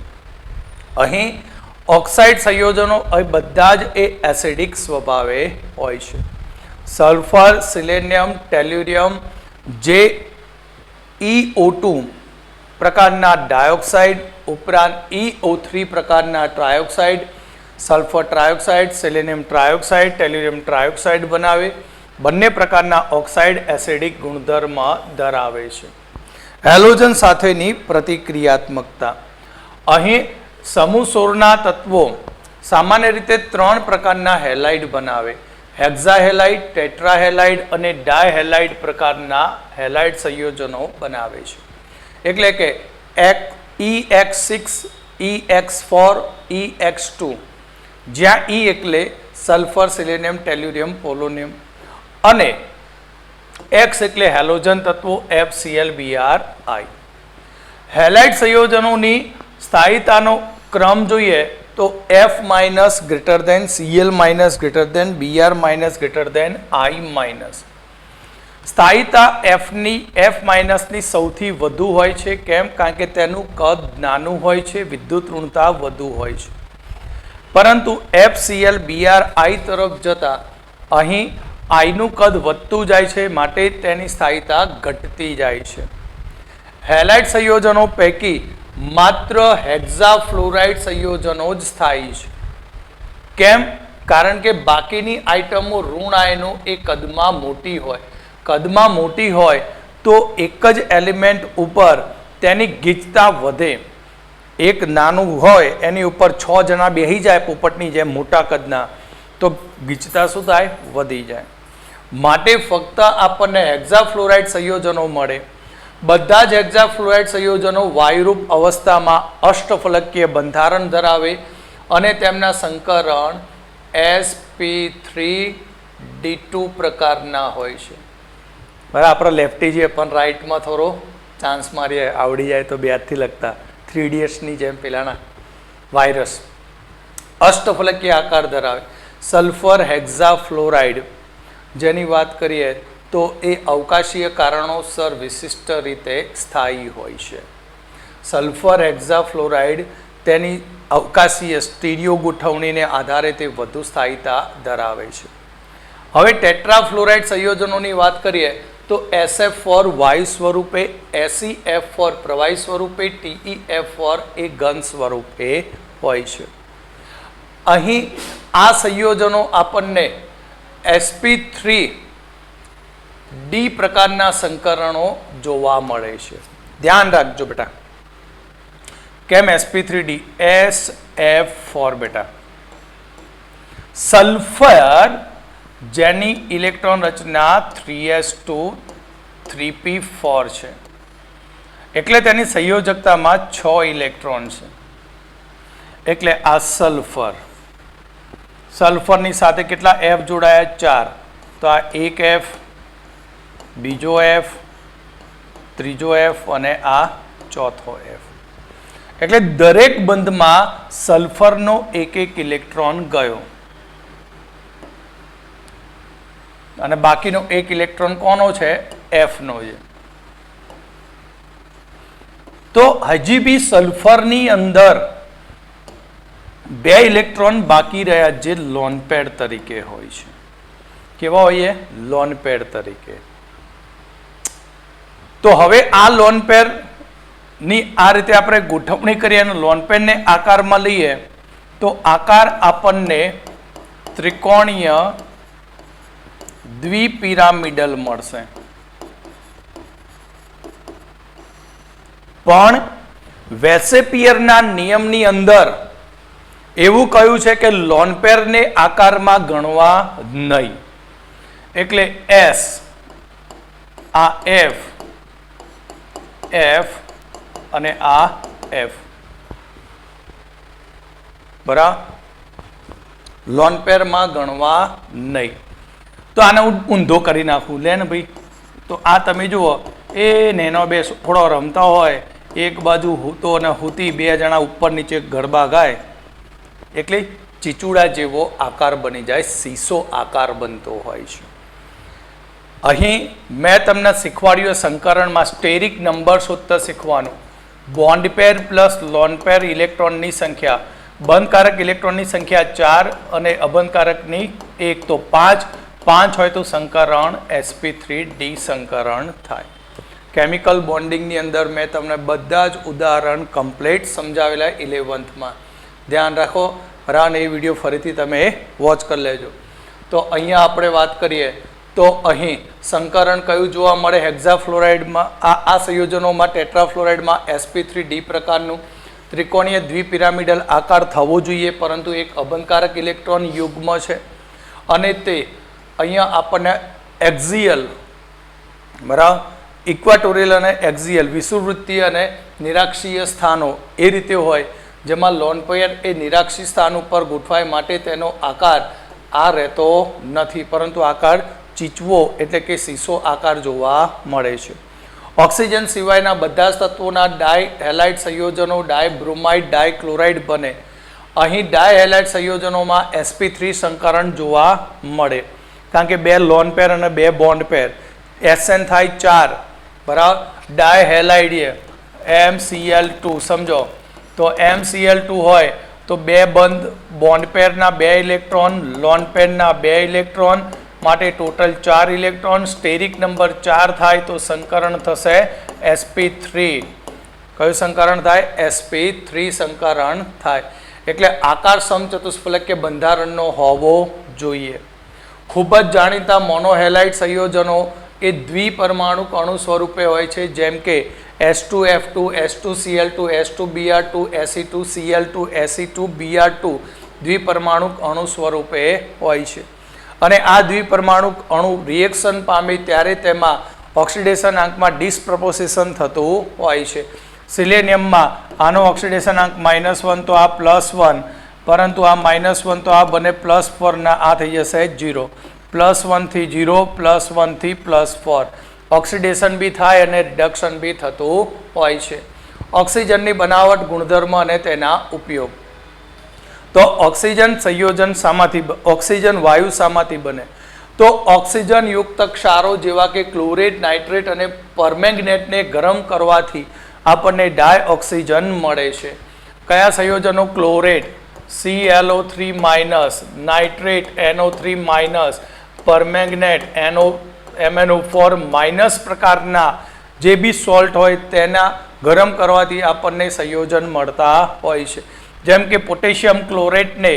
અહીં ઓક્સાઇડ સંયોજનો બધા જ એ એસિડિક સ્વભાવે હોય છે. સલ્ફર, સિલેનિયમ, ટેલ્યુરિયમ જે EO2 પ્રકારના ડાયોક્સાઇડ ઉપરાંત EO3 પ્રકારના trioxide, sulphur trioxide, selenium trioxide, tellurium trioxide બનાવે. બંને પ્રકારના ઓક્સાઇડ એસિડિક ગુણધર્મ ધરાવે છે. હેલોજન સાથેની પ્રતિક્રિયાત્મકતા. અહીં સમૂહ 16ના તત્વો સામાન્ય રીતે 3 પ્રકારના હેલાઇડ બનાવે. હેક્ઝાહેલાઇડ, ટેટ્રાહેલાઇડ અને ડાયહેલાઇડ પ્રકારના હેલાઇડ સંયોજનો બનાવે છે. એટલે કે EX6, EX4, EX2, જ્યાં E એટલે સલ્ફર, સિલેનિયમ, ટેલ્યુરિયમ, પોલોનિયમ અને X એટલે હેલોજન તત્વો FClBrI. હેલાઇડ સંયોજનોની સ્થાયીતાનો ક્રમ જોઈએ તો F- Cl- Br- I-. સ્થાયીતા F- ની સૌથી વધુ હોય છે. કેમ? કારણ કે તેનું કદ નાનું હોય છે, વિદ્યુત ઋણતા વધુ હોય છે. પરંતુ FClBrI તરફ જતા અહીં I નું કદ વધતું જાય છે, માટે તેની સ્થાયીતા ઘટતી જાય છે. હેલાઇડ સંયોજનો પૈકી માત્ર હેક્ઝાફ્લોરાઇડ સંયોજનો જ સ્થાયી છે. કેમ? કારણ કે બાકીની આઇટમો ઋણ આયનો એ કદમાં મોટી હોય. કદમાં મોટી હોય તો એક જ એલિમેન્ટ ઉપર તેની ગીચતા વધે. એક નાનું હોય એની ઉપર 6 જણા બેસી જાય પોપટની જેમ મોટા કદના, તો ગીચતા શું થાય? વધી જાય. માટે ફક્ત આપણને હેક્ઝાફ્લોરાઇડ સંયોજનો મળે. બધા જ હેક્ઝાફ્લોરાઇડ સંયોજનો વાયુરૂપ અવસ્થામાં અષ્ટફલકીય બંધારણ ધરાવે અને તેમના સંકરણ sp3d2 પ્રકારના હોય છે. બરાબર, આપણા લેફ્ટીજીએ પણ રાઈટમાં થોડો ચાન્સ મારીએ, આવડી જાય તો 2 હાથથી લખતા. 3 ઇડિયટ્સની જેમ પેલાના વાયરસ અષ્ટફલકીય આકાર ધરાવે. સલ્ફર હેક્ઝાફ્લોરાઇડ જેની વાત કરીએ તો એ અવકાશીય કારણોસર વિશિષ્ટ રીતે સ્થાયી હોય છે. સલ્ફર હેક્ઝાફ્લોરાઇડ તેની અવકાશીય સ્ટીરિયો ગોઠવણીને આધારે તે વધુ સ્થાયીતા ધરાવે છે. હવે ટેટ્રાફ્લોરાઇડ સંયોજનોની વાત કરીએ તો SF4 વાયુ સ્વરૂપે, SeF4 પ્રવાહી સ્વરૂપે, TeF4 એ ઘન સ્વરૂપે હોય છે. અહીં આ સંયોજનો આપણને sp3d પ્રકારના સંકરણો જોવા મળે છે. ધ્યાન રાખજો બેટા, કેમ sp3d? SF4 બેટા. સલ્ફર જેની ઇલેક્ટ્રોન રચના 3s2 3p4 છે, એટલે તેની સંયોજકતામાં 6 ઇલેક્ટ્રોન છે. એટલે આ સલ્ફર, સલ્ફરની સાથે કેટલા F જોડાયા? 4. તો આ એક F, બીજો F, ત્રીજો F અને આ ચોથો F. એટલે દરેક બંધમાં સલ્ફરનો એક ઇલેક્ટ્રોન ગયો અને બાકીનો એક ઇલેક્ટ્રોન કોનો છે? F નો છે. તો હજી બી સલ્ફરની અંદર 2 ઇલેક્ટ્રોન બાકી રહ્યા, જે લોન પેડ તરીકે હોય છે. કેવા હોય? લોન પેડ તરીકે. તો હવે આ લોન પેર ની આ રીતે આપણે ગોઠવણી કરીએ અને લોન પેરને આકારમાં લઈએ તો આકાર આપણને ત્રિકોણીય દ્વિપિરામિડલ મળશે. પણ વેસેપિયરના નિયમની અંદર એવું કહ્યું છે કે લોન પેરને આકારમાં ગણવા નહીં. એટલે S, આ F, F અને આ F બરાબર, લોન પેરમાં ગણવા નહીં. તો આને હું ઊંધો કરી નાખું. લે ને ભાઈ, તો આ તમે જુઓ, એ નેનો બે છોકરો રમતા હોય, એક બાજુ હૂતો અને હૂતી, 2 જણા ઉપર નીચે ગરબા ગાય, એટલે ચીચુડા જેવો આકાર બની જાય, સીસો આકાર બનતો હોય છે. અહીં મેં તમને શીખવાડ્યું સંકરણમાં સ્ટેરિક નંબર શોધતા શીખવાનું. બોન્ડ પેર પ્લસ લોન પેર ઇલેક્ટ્રોનની સંખ્યા, બંધકારક ઇલેક્ટ્રોનની સંખ્યા 4 અને અબંધકારકની 1, તો 5. 5 હોય તો સંકરણ sp3d સંકરણ થાય. કેમિકલ બોન્ડિંગની અંદર મેં તમને બધા જ ઉદાહરણ કમ્પ્લીટ સમજાવેલા 11th. ધ્યાન રાખો અને એ વિડીયો ફરીથી તમે વોચ કરી લેજો. તો અહીંયા આપણે વાત કરીએ તો અહીં સંકરણ કયું જોવા મળે? હેક્ઝાફ્લોરાઇડમાં આ સંયોજનોમાં ટેટ્રાફ્લોરાઇડમાં sp3d પ્રકારનું ત્રિકોણીય દ્વિપિરામિડલ આકાર થવો જોઈએ, પરંતુ એક અબંધકારક ઇલેક્ટ્રોન યુગ્મ છે અને તે અહીંયા આપણને એક્ઝિયલ બરાબર, ઇક્વાટોરિયલ અને એક્ઝિયલ વિષુવવૃત્તીય અને નિરાક્ષીય સ્થાનો એ રીતે હોય, જેમાં લોન પેર એ નિરાક્ષી સ્થાન ઉપર ગોઠવાય માટે તેનો આકાર આ રહેતો નથી, પરંતુ આકાર ચીચવો એટલે કે સીસો આકાર જોવા મળે છે. ઓક્સિજન સિવાયના બધા જ તત્વોના ડાયહેલાઇડ સંયોજનો ડાયબ્રોમાઇડ ડાયક્લોરાઇડ બને. અહીં ડાયહેલાઇડ સંયોજનોમાં sp3 સંકરણ જોવા મળે, કારણ કે 2 લોન પેર અને 2 બોન્ડ પેર. SN થાય 4 બરાબર, ડાયહેલાઇડ MCl2 સમજો, તો MCl2 હોય તો 2 બંધ બોન્ડ પેરના 2 ઇલેક્ટ્રોન, લોન પેરના 2 ઇલેક્ટ્રોન, માટે ટોટલ 4 ઇલેક્ટ્રોન. સ્ટેરિક નંબર 4 થાય તો સંકરણ થશે sp3. કયું સંકરણ થાય? sp3 સંકરણ થાય. એટલે આકાર સમચતુષ્ફલક કે બંધારણનો હોવો જોઈએ. ખૂબ જ જાણીતા મોનોહેલાઇડ સંયોજનો એ દ્વિપરમાણુક અણુ સ્વરૂપે હોય છે, જેમ કે S2F2, S2Cl2, S2Br2, Se2Cl2, Se2Br2 દ્વિપરમાણુક અણુ સ્વરૂપે હોય છે. અને આ દ્વિપરમાણુક અણુ રિએક્શન પામે ત્યારે તેમાં ઓક્સિડેશનાંકમાં ડિસ્પ્રોપોર્શન થતું હોય છે. સિલેનિયમમાં આનો ઓક્સિડેશનાંક -1 તો આ +1, પરંતુ આ -1 તો આ બને +4 ના આ થઈ જશે 0. +1 થી 0, +1 થી +4 ઓક્સિડેશન બી થાય અને રિડક્શન બી થતું હોય છે. ઓક્સિજનની બનાવટ, ગુણધર્મ અને તેના ઉપયોગ. તો ઓક્સિજન સંયોજન શામાંથી, ઓક્સિજન વાયુ શામાંથી બને? તો ઓક્સિજન યુક્ત ક્ષારો જેવા કે ક્લોરેટ, નાઇટ્રેટ અને પરમેંગનેટને ગરમ કરવાથી આપણને ડાયઓક્સિજન મળે છે. કયા સંયોજનો? Chlorate ClO3-, nitrate NO3-, permanganate MnO4- પ્રકારના જે બી સોલ્ટ હોય તેના ગરમ કરવાથી આપણને સંયોજન મળતા હોય છે. જેમ કે પોટેશિયમ ક્લોરેટને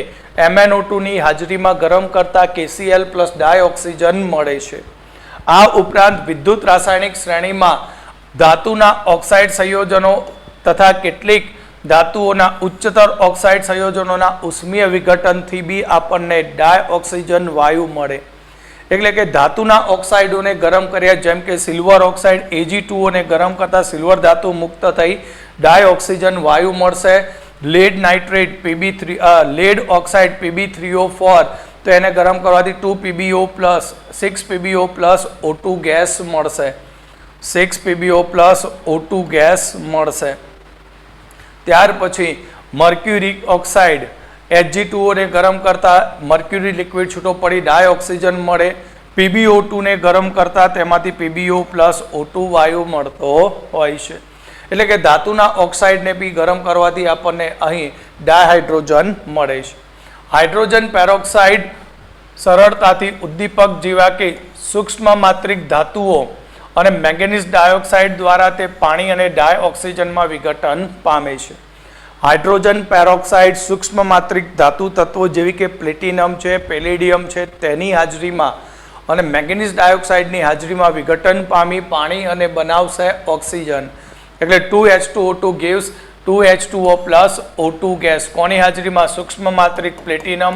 MnO2ની હાજરીમાં ગરમ કરતા KCl+ ડાયઓક્સિજન મળે છે. આ ઉપરાંત વિદ્યુત રાસાયણિક શ્રેણીમાં ધાતુના ઓક્સાઇડ સંયોજનો તથા કેટલીક ધાતુઓના ઉચ્ચતર ઓક્સાઇડ સંયોજનોના ઉષ્મીય વિઘટનથી બી આપણને ડાયઓક્સિજન વાયુ મળે. એટલે કે ધાતુના ઓક્સાઇડોને ગરમ કર્યા, જેમ કે સિલ્વર ઓક્સાઇડ Ag2O ને ગરમ કરતા સિલ્વર ધાતુ મુક્ત થઈ ડાયઓક્સિજન વાયુ મળશે. Lead nitrate Pb3 lead oxide Pb3O4 તો એને ગરમ કરવાથી 2PbO plus 6PbO plus O2 gas મળશે. 6PbO પ્લસ O2 ગેસ મળશે. ત્યાર પછી મર્ક્યુરિક ઓક્સાઇડ Hg2O ને ગરમ કરતા મર્ક્યુરી લિક્વિડ છૂટો પડી ડાયઓક્સિજન મળે. PbO2 ને ગરમ કરતા તેમાંથી PbO પ્લસ O2 વાયુ મળતો હોય છે. એટલે કે ધાતુના ઓક્સાઇડને બી ગરમ કરવાથી આપણને અહીં ડાયહાઇડ્રોજન મળે છે. હાઇડ્રોજન પેરોક્સાઇડ સરળતાથી ઉદ્દીપક જેવા કે સૂક્ષ્મ માત્રિક ધાતુઓ અને મેંગેનીઝ ડાયોક્સાઇડ દ્વારા તે પાણી અને ડાયઓક્સિજનમાં વિઘટન પામે છે. હાઇડ્રોજન પેરોક્સાઇડ સૂક્ષ્મ માત્રિક ધાતુ તત્વો જેવી કે પ્લેટિનમ છે, પેલેડિયમ છે તેની હાજરીમાં અને મેંગેનીઝ ડાયોક્સાઇડની હાજરીમાં વિઘટન પામી પાણી અને બનાવશે ઓક્સિજન. એટલે 2H2O2 gives 2H2O plus O2 gas. કોની હાજરીમાં? સૂક્ષ્મ માત્રિક પ્લેટિનમ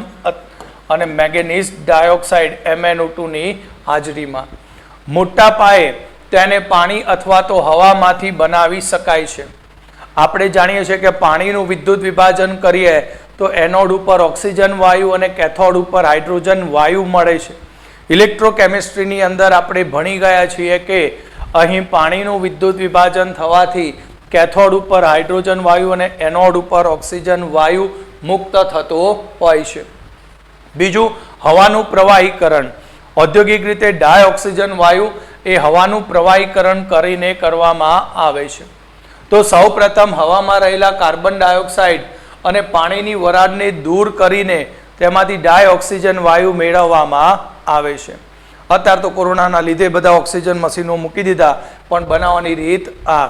અને મેંગેનીઝ ડાયોક્સાઇડ MnO2 ની હાજરીમાં. મોટા પાયે તેને પાણી અથવા તો હવામાંથી બનાવી શકાય છે. આપણે જાણીએ છીએ કે પાણીનું વિદ્યુત વિભાજન કરીએ તો એનોડ ઉપર ઓક્સિજન વાયુ અને કેથોડ ઉપર હાઇડ્રોજન વાયુ મળે છે. ઇલેક્ટ્રોકેમિસ્ટ્રીની અંદર આપણે ભણી ગયા છીએ કે અહીં પાણીનું વિદ્યુત વિભાજન થવાથી કેથોડ ઉપર હાઇડ્રોજન વાયુ અને એનોડ ઉપર ઓક્સિજન વાયુ મુક્ત થતો હોય છે. બીજું, હવાનું પ્રવાહીકરણ. ઔદ્યોગિક રીતે ડાયઓક્સિજન વાયુ એ હવાનું પ્રવાહીકરણ કરીને કરવામાં આવે છે. તો સૌપ્રથમ હવામાં રહેલા કાર્બન ડાયોક્સાઇડ અને પાણીની વરાળને દૂર કરીને તેમાંથી ડાયઓક્સિજન વાયુ મેળવવામાં આવે છે. અત્યારે તો કોરોનાના લીધે બધા ઓક્સિજન મશીનો મૂકી દીધા, પણ બનાવવાની રીત આ.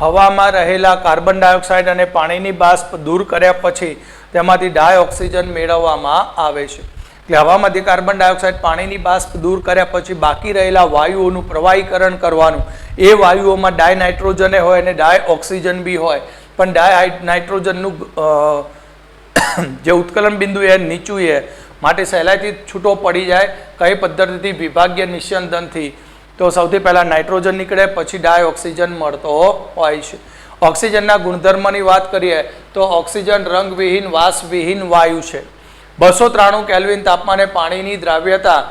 હવામાં રહેલા કાર્બન ડાયોક્સાઇડ અને પાણીની બાષ્પ દૂર કર્યા પછી તેમાંથી ડાયઓક્સિજન મેળવવામાં આવે છે. એટલે હવામાંથી કાર્બન ડાયોક્સાઇડ પાણીની બાષ્પ દૂર કર્યા પછી બાકી રહેલા વાયુઓનું પ્રવાહીકરણ કરવાનું. એ વાયુઓમાં ડાયનાઇટ્રોજન હોય અને ડાયઓક્સિજન બી હોય, પણ ડાયનાઇટ્રોજનનું જે ઉત્કલન બિંદુ એ નીચું છે માટે સહેલાઈથી છૂટો પડી જાય. કઈ પદ્ધતિથી? વિભાગીય નિસ્યંદનથી. તો સૌથી પહેલાં નાઇટ્રોજન નીકળે, પછી ડાયઓક્સિજન મળતો હોય છે. ઓક્સિજનના ગુણધર્મની વાત કરીએ તો ઓક્સિજન રંગવિહીન વાસવિહીન વાયુ છે. 293 કેલ્વિન તાપમાને પાણીની દ્રાવ્યતા,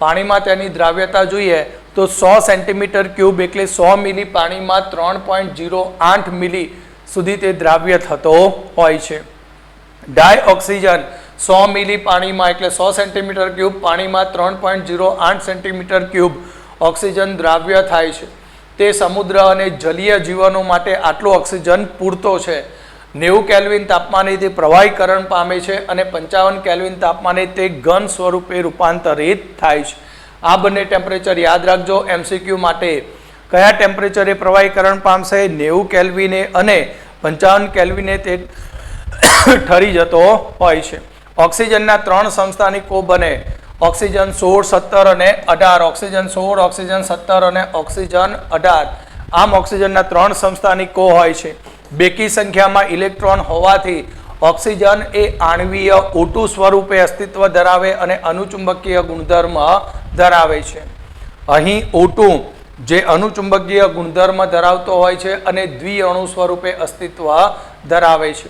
પાણીમાં તેની દ્રાવ્યતા જોઈએ તો 100 સેન્ટીમીટર ક્યુબ એટલે 100 મિલી પાણીમાં 3.08 મિલી સુધી તે દ્રાવ્ય થતો હોય છે. ડાયઓક્સિજન 100 મિલી પાણીમાં એટલે 100 સેન્ટીમીટર ક્યુબ પાણીમાં 3.08 સેન્ટીમીટર ક્યુબ ઓક્સિજન દ્રાવ્ય થાય છે. તે સમુદ્ર અને જલીય જીવનો માટે આટલો ઓક્સિજન પૂરતો છે. 90 કેલ્વિન તાપમાને તે પ્રવાહીકરણ પામે છે અને 55 કેલ્વિન તાપમાને તે ઘન સ્વરૂપે રૂપાંતરિત થાય છે. આ બંને ટેમ્પરેચર યાદ રાખજો MCQ માટે. કયા ટેમ્પરેચરે પ્રવાહીકરણ પામશે? 90 કેલ્વિને અને 55 કેલ્વિને તે ઠરી જતો હોય છે. ઓક્સિજનના 3 સમસ્થાનિકો બને: ઓક્સિજન 16, 17 અને 18. ઓક્સિજન 16, ઓક્સિજન 17 અને ઓક્સિજન 18. આમ ઓક્સિજનના 3 સમસ્થાનિકો હોય છે. બેકી સંખ્યામાં ઇલેક્ટ્રોન હોવાથી ઓક્સિજન એ આણ્વીય O2 સ્વરૂપે અસ્તિત્વ ધરાવે અને અનુચુંબકીય ગુણધર્મ ધરાવે છે. અહીં O2 જે અનુચુંબકીય ગુણધર્મ ધરાવતો હોય છે અને દ્વિઅણુ સ્વરૂપે અસ્તિત્વ ધરાવે છે.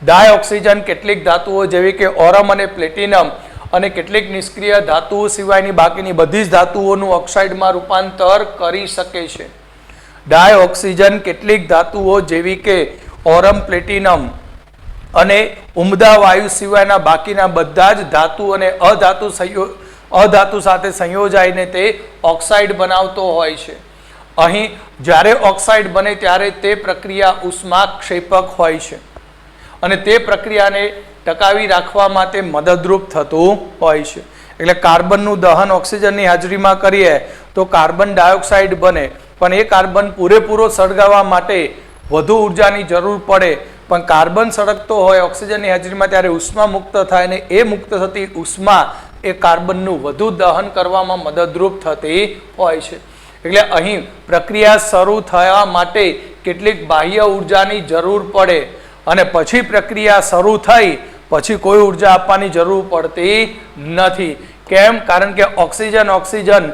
ડાયઓક્સિજન કેટલીક ધાતુઓ જેવી કે ઓરમ અને પ્લેટિનમ અને કેટલીક નિષ્ક્રિય ધાતુઓ સિવાયની બાકીની બધી જ ધાતુઓનું ઓક્સાઇડમાં રૂપાંતર કરી શકે છે. ડાયઓક્સિજન કેટલીક ધાતુઓ જેવી કે ઓરમ, પ્લેટિનમ અને ઉમદા વાયુ સિવાયના બાકીના બધા જ ધાતુ અને અધાતુ સાથે સંયોજાઈને તે ઓક્સાઇડ બનાવતો હોય છે. અહીં જ્યારે ઓક્સાઇડ બને ત્યારે તે પ્રક્રિયા ઉષ્માક્ષેપક હોય છે અને તે પ્રક્રિયાને ટકાવી રાખવા માટે મદદરૂપ થતું હોય છે. એટલે કાર્બનનું દહન ઓક્સિજનની હાજરીમાં કરીએ તો કાર્બન ડાયોક્સાઇડ બને, પણ એ કાર્બન પૂરેપૂરો સળગાવવા માટે વધુ ઉર્જાની જરૂર પડે. પણ કાર્બન સળગતો હોય ઓક્સિજનની હાજરીમાં ત્યારે ઉષ્મા મુક્ત થાય અને એ મુક્ત થતી ઉષ્મા એ કાર્બનનું વધુ દહન કરવામાં મદદરૂપ થતી હોય છે. એટલે અહીં પ્રક્રિયા શરૂ થવા માટે કેટલીક બાહ્ય ઉર્જાની જરૂર પડે. અને પછી પ્રક્રિયા શરૂ થઈ પછી કોઈ ઉર્જા આપવાની જરૂર પડતી નથી. કેમ? કારણ કે ઓક્સિજન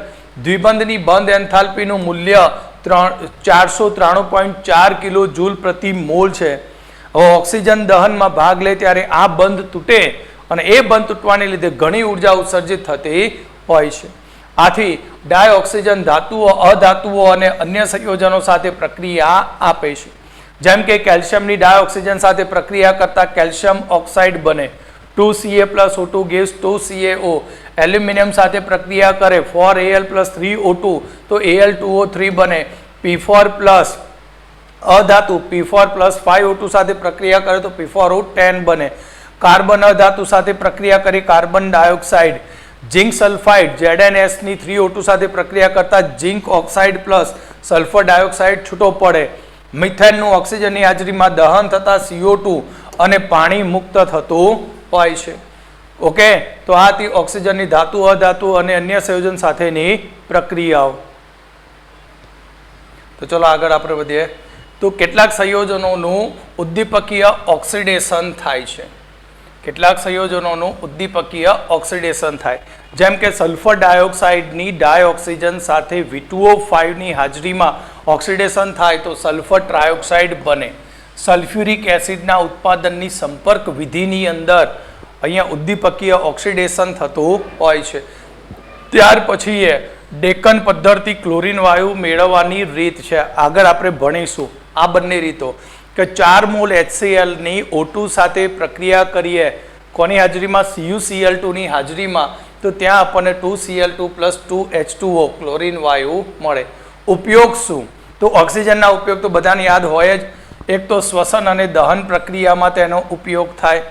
દ્વિબંધની બંધ એન્થાલ્પીનું મૂલ્ય 493.4 કિલો જૂલ પ્રતિ મોલ છે. હવે ઓક્સિજન દહનમાં ભાગ લે ત્યારે આ બંધ તૂટે અને એ બંધ તૂટવાને લીધે ઘણી ઉર્જા ઉત્સર્જિત થતી હોય છે. આથી ડાયઓક્સિજન ધાતુઓ, અધાતુઓ અને અન્ય સંયોજનો સાથે પ્રક્રિયા આપે છે. જેમ કે કેલ્શિયમની ડાયોક્સિજન સાથે પ્રક્રિયા કરતા કેલ્શિયમ ઓક્સાઇડ બને, 2Ca+O2 gives 2CaO. એલ્યુમિનિયમ સાથે પ્રક્રિયા કરે 4Al+3O2 તો Al2O3 બને. P4+ અધાતુ P4+5O2 સાથે પ્રક્રિયા કરે તો P4O10 બને. કાર્બન અધાતુ સાથે પ્રક્રિયા કરી કાર્બન ડાયોક્સાઇડ. ઝિંક સલ્ફાઇડ ZnSની 3O2 સાથે પ્રક્રિયા કરતા zinc oxide plus sulphur dioxide છૂટો પડે. મિથેનનું ઓક્સિજનની હાજરીમાં દહન થતા CO2 અને પાણી મુક્ત થતું હોય છે. ઓકે, તો આ હતી ઓક્સિજનની ધાતુ, અધાતુ અને અન્ય સંયોજન સાથેની પ્રક્રિયાઓ. તો ચલો આગળ આપણે વધીએ. તો કેટલાક સંયોજનોનું ઉદ્દીપકીય ઓક્સિડેશન થાય છે. કેટલાક સંયોજનોનું ઉદ્દીપકીય ઓક્સિડેશન થાય, જેમ કે સલ્ફર ડાયોક્સાઇડની ડાયોક્સિજન સાથે V2O5 ની હાજરીમાં ઓક્સિડેશન થાય તો સલ્ફર ટ્રાયોક્સાઇડ બને. સલ્ફ્યુરિક એસિડના ઉત્પાદનની સંપર્ક વિધિની અંદર અહીંયા ઉદ્દીપકીય ઓક્સિડેશન થતું હોય છે. ત્યાર પછી એ ડેકન પદ્ધતિ ક્લોરીન વાયુ મેળવવાની રીત છે. આગળ આપણે ભણીશું આ બંને રીતો કે 4 મોલ HCl ની O2 સાથે પ્રક્રિયા કરીએ કોની હાજરીમાં? CuCl2 ની હાજરીમાં, તો ત્યાં આપણને 2Cl2 + 2H2O ક્લોરીન વાયુ મળે. ઉપયોગ શું? તો ઓક્સિજનના ઉપયોગ તો બધાને યાદ હોય જ. એક તો શ્વસન અને દહન પ્રક્રિયામાં તેનો ઉપયોગ થાય.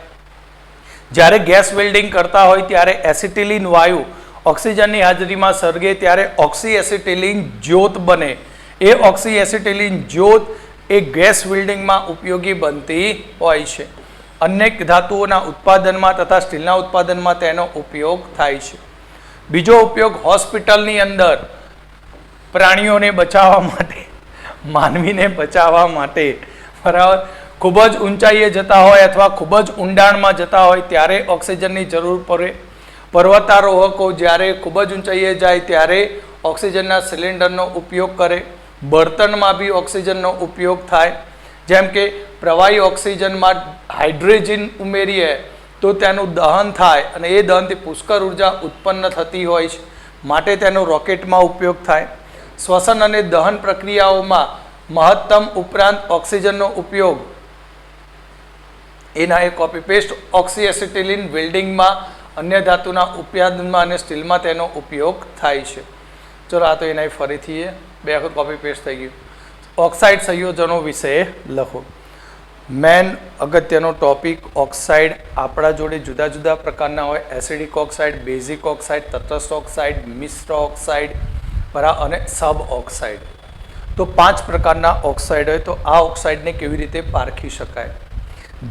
જ્યારે ગેસ વેલ્ડિંગ કરતા હોય ત્યારે એસિટિલિન વાયુ ઓક્સિજનની હાજરીમાં સળગે ત્યારે ઓક્સી એસિટિલિન જ્યોત બને. એ ઓક્સી એસિટિલિન જ્યોત એ ગેસ વેલ્ડિંગમાં ઉપયોગી બનતી હોય છે. અનેક ધાતુઓના ઉત્પાદનમાં તથા સ્ટીલના ઉત્પાદનમાં તેનો ઉપયોગ થાય છે. બીજો ઉપયોગ હોસ્પિટલની અંદર પ્રાણીઓને બચાવવા માટે, માનવીને બચાવવા માટે, બરાબર, ખૂબ જ ઊંચાઈએ જતા હોય અથવા ખૂબ જ ઊંડાણમાં જતા હોય ત્યારે ઓક્સિજનની જરૂર પડે. પર્વતારોહકો જ્યારે ખૂબ જ ઊંચાઈએ જાય ત્યારે ઓક્સિજનના સિલિન્ડરનો ઉપયોગ કરે. બળતણમાં બી ઓક્સિજનનો ઉપયોગ થાય. જેમ કે પ્રવાહી ઓક્સિજનમાં હાઇડ્રોજન ઉમેરીએ તો તેનું દહન થાય અને એ દહનથી પુષ્કળ ઉર્જા ઉત્પન્ન થતી હોય છે, માટે તેનો રોકેટમાં ઉપયોગ થાય. શ્વસન અને દહન પ્રક્રિયાઓમાં મહત્તમ ઉપરાંત ઓક્સિજનનો ઉપયોગ એના એક કોપી પેસ્ટ ઓક્સી એસિટિલિન વેલ્ડિંગમાં, અન્ય ધાતુના ઉત્પાદનમાં અને સ્ટીલમાં તેનો ઉપયોગ થાય છે. ચલો આ તો એના ફરીથી બે વખત કોપી પેસ્ટ થઈ ગયું. ઓક્સાઇડ સંયોજનો વિશે લખો. મેન અગત્યનો ટોપિક ઓક્સાઇડ આપણા જોડે જુદા જુદા પ્રકારના હોય. એસિડિક ઓક્સાઇડ, બેઝિક ઓક્સાઇડ, તટસ્થ ઓક્સાઇડ, મિશ્ર ઓક્સાઇડ, બરાબર, અને સબ ઓક્સાઇડ. તો 5 પ્રકારના ઓક્સાઇડ હોય. તો આ ઓક્સાઇડને કેવી રીતે પારખી શકાય?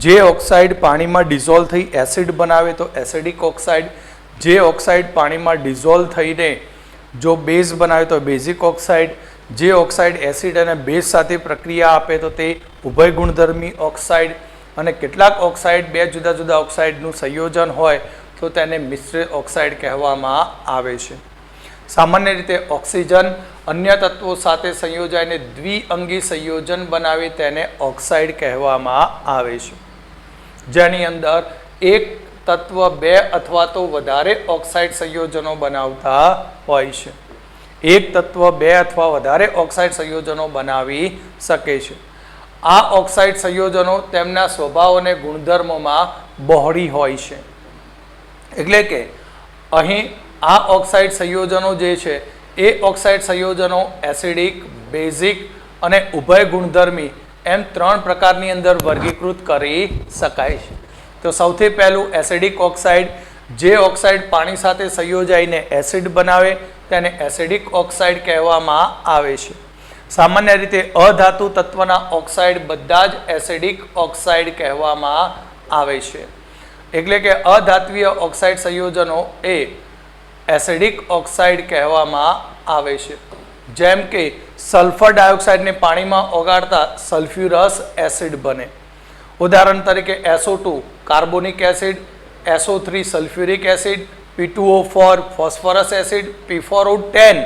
જે ઓક્સાઇડ પાણીમાં ડિઝોલ્વ થઈ એસિડ બનાવે તો એસિડિક ઓક્સાઇડ. જે ઓક્સાઇડ પાણીમાં ડિઝોલ્વ થઈને જો બેઝ બનાવે તો બેઝિક ઓક્સાઇડ. જે ઓક્સાઇડ એસિડ અને બેઝ સાથે પ્રક્રિયા આપે તો તે ઉભય ગુણધર્મી ઓક્સાઇડ. અને કેટલાક ઓક્સાઇડ બે જુદા જુદા ઓક્સાઇડનું સંયોજન હોય તો તેને મિશ્ર ઓક્સાઇડ કહેવામાં આવે છે. સામાન્ય રીતે ઓક્સિજન અન્ય તત્વો સાથે સંયોજાઈને દ્વિઅંગી સંયોજન બનાવે તેને ઓક્સાઇડ કહેવામાં આવે છે, જેની અંદર એક તત્વ 2 અથવા તો વધારે ઓક્સાઇડ સંયોજનો બનાવતા હોય છે. એક તત્વ 2 અથવા વધારે ઓક્સાઇડ સંયોજનો બનાવી શકે છે. આ ઓક્સાઇડ સંયોજનો તેમના સ્વભાવ અને ગુણધર્મોમાં બહોળી હોય છે. એટલે કે અહીં આ ઓક્સાઇડ સંયોજનો જે છે એ ઓક્સાઇડ સંયોજનો એસિડિક, બેઝિક અને ઉભય ગુણધર્મી એમ 3 પ્રકારની અંદર વર્ગીકૃત કરી શકાય છે. તો સૌથી પહેલું એસિડિક ઓક્સાઇડ. જે ઓક્સાઇડ પાણી સાથે સંયોજાઈને એસિડ બનાવે તેને એસિડિક ઓક્સાઇડ કહેવામાં આવે છે. સામાન્ય રીતે અધાતુ તત્વના ઓક્સાઇડ બધા જ એસિડિક ઓક્સાઇડ કહેવામાં આવે છે. એટલે કે અધાત્વીય ઓક્સાઇડ સંયોજનો એ એસિડિક ઓક્સાઇડ કહેવામાં આવે છે. જેમ કે સલ્ફર ડાયોક્સાઇડને પાણીમાં ઓગાળતા સલ્ફ્યુરસ એસિડ બને. ઉદાહરણ તરીકે SO2 carbonic acid, SO3 sulphuric acid, P2O4 phosphorus acid, P4O10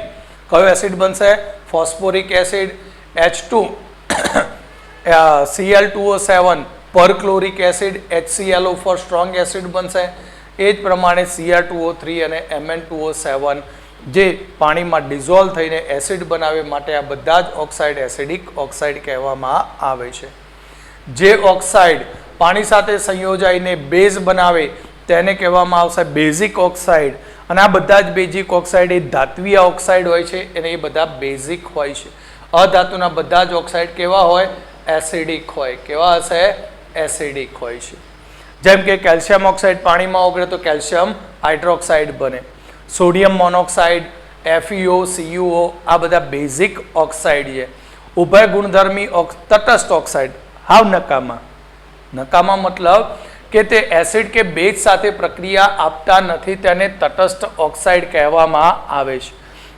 કયો એસિડ બનશે? Phosphoric acid, H2 Cl2O7 perchloric acid, HClO4 strong acid બનશે. એ જ પ્રમાણે Cr2O3 અને Mn2O7 જે પાણીમાં ડિઝોલ્વ થઈને એસિડ બનાવે માટે આ બધા જ ઓક્સાઇડ એસિડિક ઓક્સાઇડ કહેવામાં આવે છે. જે ઓક્સાઇડ પાણી સાથે સંયોજાઈને બેઝ બનાવે તેને કહેવામાં આવશે બેઝિક ઓક્સાઇડ. અને આ બધા જ બેઝિક ઓક્સાઇડ એ ધાત્વીય ઓક્સાઇડ હોય છે અને એ બધા બેઝિક હોય છે. અધાતુના બધા જ ઓક્સાઇડ કેવા હોય? એસિડિક હોય. કેવા હશે? એસિડિક હોય છે. જેમ કે કેલ્શિયમ ઓક્સાઇડ પાણીમાં ઓગળે તો કેલ્શિયમ હાઇડ્રોક્સાઇડ બને. સોડિયમ મોનોક્સાઇડ, FeO, CuO આ બધા બેઝિક ઓક્સાઇડ છે. ઉભય ગુણધર્મી તટસ્થ ઓક્સાઇડ હાવ નકામા. નકામા મતલબ કે તે એસિડ કે બેઝ સાથે પ્રક્રિયા આપતા નથી, તેને તટસ્થ ઓક્સાઇડ કહેવામાં આવે છે.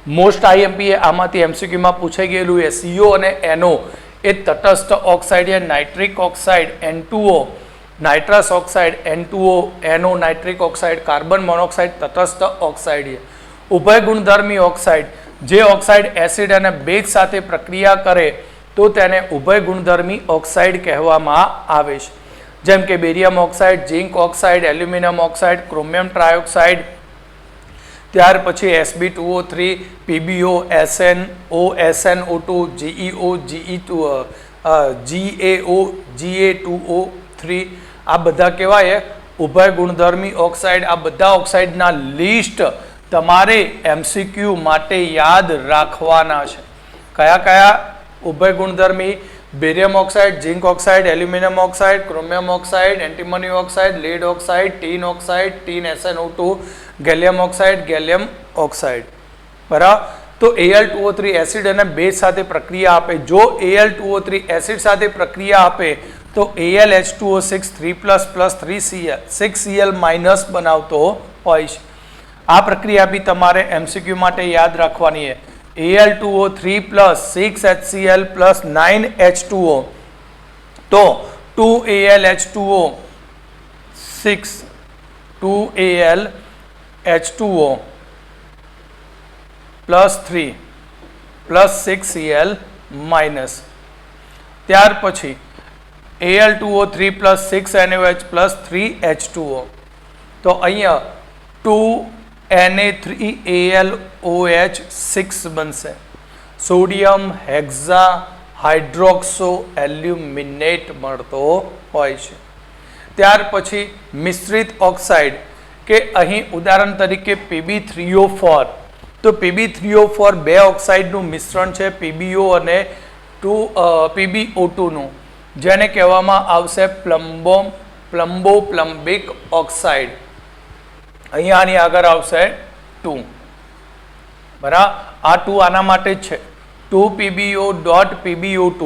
મોસ્ટ IMP આમાંથી MCQમાં પૂછાઈ ગયેલું છે. CO અને NO એ તટસ્થ ઓક્સાઇડ છે. Nitric oxide N2O, nitrous oxide N2O, NO nitric oxide, carbon monoxide તટસ્થ ઓક્સાઇડ છે. ઉભય ગુણધર્મી ઓક્સાઇડ જે ઓક્સાઇડ એસિડ અને બેઝ સાથે પ્રક્રિયા કરે તો તેને ઉભય ગુણધર્મી ઓક્સાઇડ કહેવામાં આવે છે. જેમ કે barium oxide, zinc oxide, aluminium oxide, chromium trioxide, ત્યાર પછી Sb2O3, PbO, SnO, SnO2, GeO, GaO, Ga2O3 આ બધા કહેવાય ઉભય ગુણધર્મી ઓક્સાઇડ. આ બધા ઓક્સાઇડના લિસ્ટ તમારે MCQ માટે યાદ રાખવાના છે. કયા કયા ઉભય ગુણધર્મી? Barium oxide, zinc oxide, aluminium oxide, chromium oxide, antimony oxide, lead oxide, tin oxide, tin SnO2, gallium oxide, gallium oxide. બરાબર. તો Al2O3 એસિડ અને બેઝ સાથે પ્રક્રિયા આપે. જો Al2O3 એસિડ સાથે પ્રક્રિયા આપે તો AlH2O6 3++3Cl 6Cl માઇનસ બનાવતો હોય છે. આ પ્રક્રિયા બી તમારે MCQ માટે યાદ રાખવાની છે. Al2O3 6HCl 9H2O તો 2AlH2O 6 2AlH2O +3 +6Cl માઇનસ. ત્યાર પછી Al2O3 6NaOH 3H2O તો અહીંયા 2Na3AlOH 6 બનશે. સોડિયમ હેક્ઝા હાઇડ્રોક્સો એલ્યુમિનેટ મળતો હોય છે. ત્યાર પછી મિશ્રિત ઓક્સાઇડ કે અહીં ઉદાહરણ તરીકે Pb3O4 તો Pb3O4 બે ઓક્સાઇડનું મિશ્રણ છે, PbO અને PbO2 નું, જેને કહેવામાં આવશે પ્લમ્બોપ્લમ્બિક ઓક્સાઇડ. અહીંયા આની આગળ આવશે 2. બરાબર. આ 2 આના માટે જ છે. 2PbO.PbO2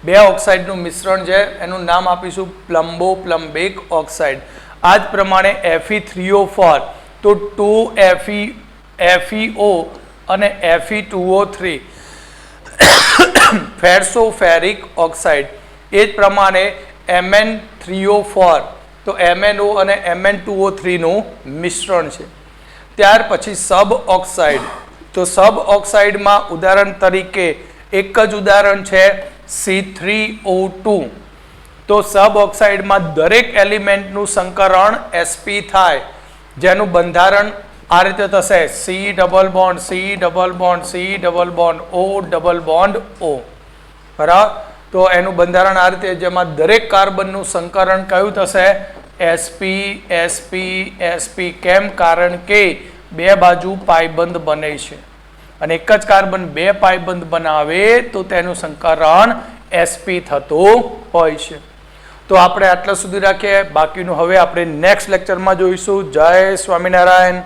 બે ઓક્સાઇડનું મિશ્રણ છે, એનું નામ આપીશું પ્લમ્બોપ્લમ્બિક ઓક્સાઇડ. આ જ પ્રમાણે Fe3O4 તો 2FeO અને Fe2O3 ફેરસોફેરિક ઓક્સાઇડ. એ જ પ્રમાણે Mn3O4 તો MnO અને Mn2O3 નું મિશ્રણ છે. ત્યાર પછી સબ ઓક્સાઇડ તો સબ ઓક્સાઇડમાં ઉદાહરણ તરીકે એક જ ઉદાહરણ છે C3O2 તો સબ ઓક્સાઇડમાં દરેક એલિમેન્ટનું સંકરણ sp થાય, જેનું બંધારણ આ રીતે થશે C double bond C double bond C double bond O double bond O. બરાબર. તો એનું બંધારણ આ રીતે, જેમાં દરેક કાર્બનનું સંકરણ કયું થશે? sp sp sp. કેમ? કારણ કે બે બાજુ પાયબંધ બને છે અને એક જ કાર્બન બે પાયબંધ બનાવે તો તેનું સંકરણ sp થતું હોય છે. તો આપણે આટલા સુધી રાખીએ, બાકીનું હવે આપણે નેક્સ્ટ લેક્ચરમાં જોઈશું. જય સ્વામિનારાયણ.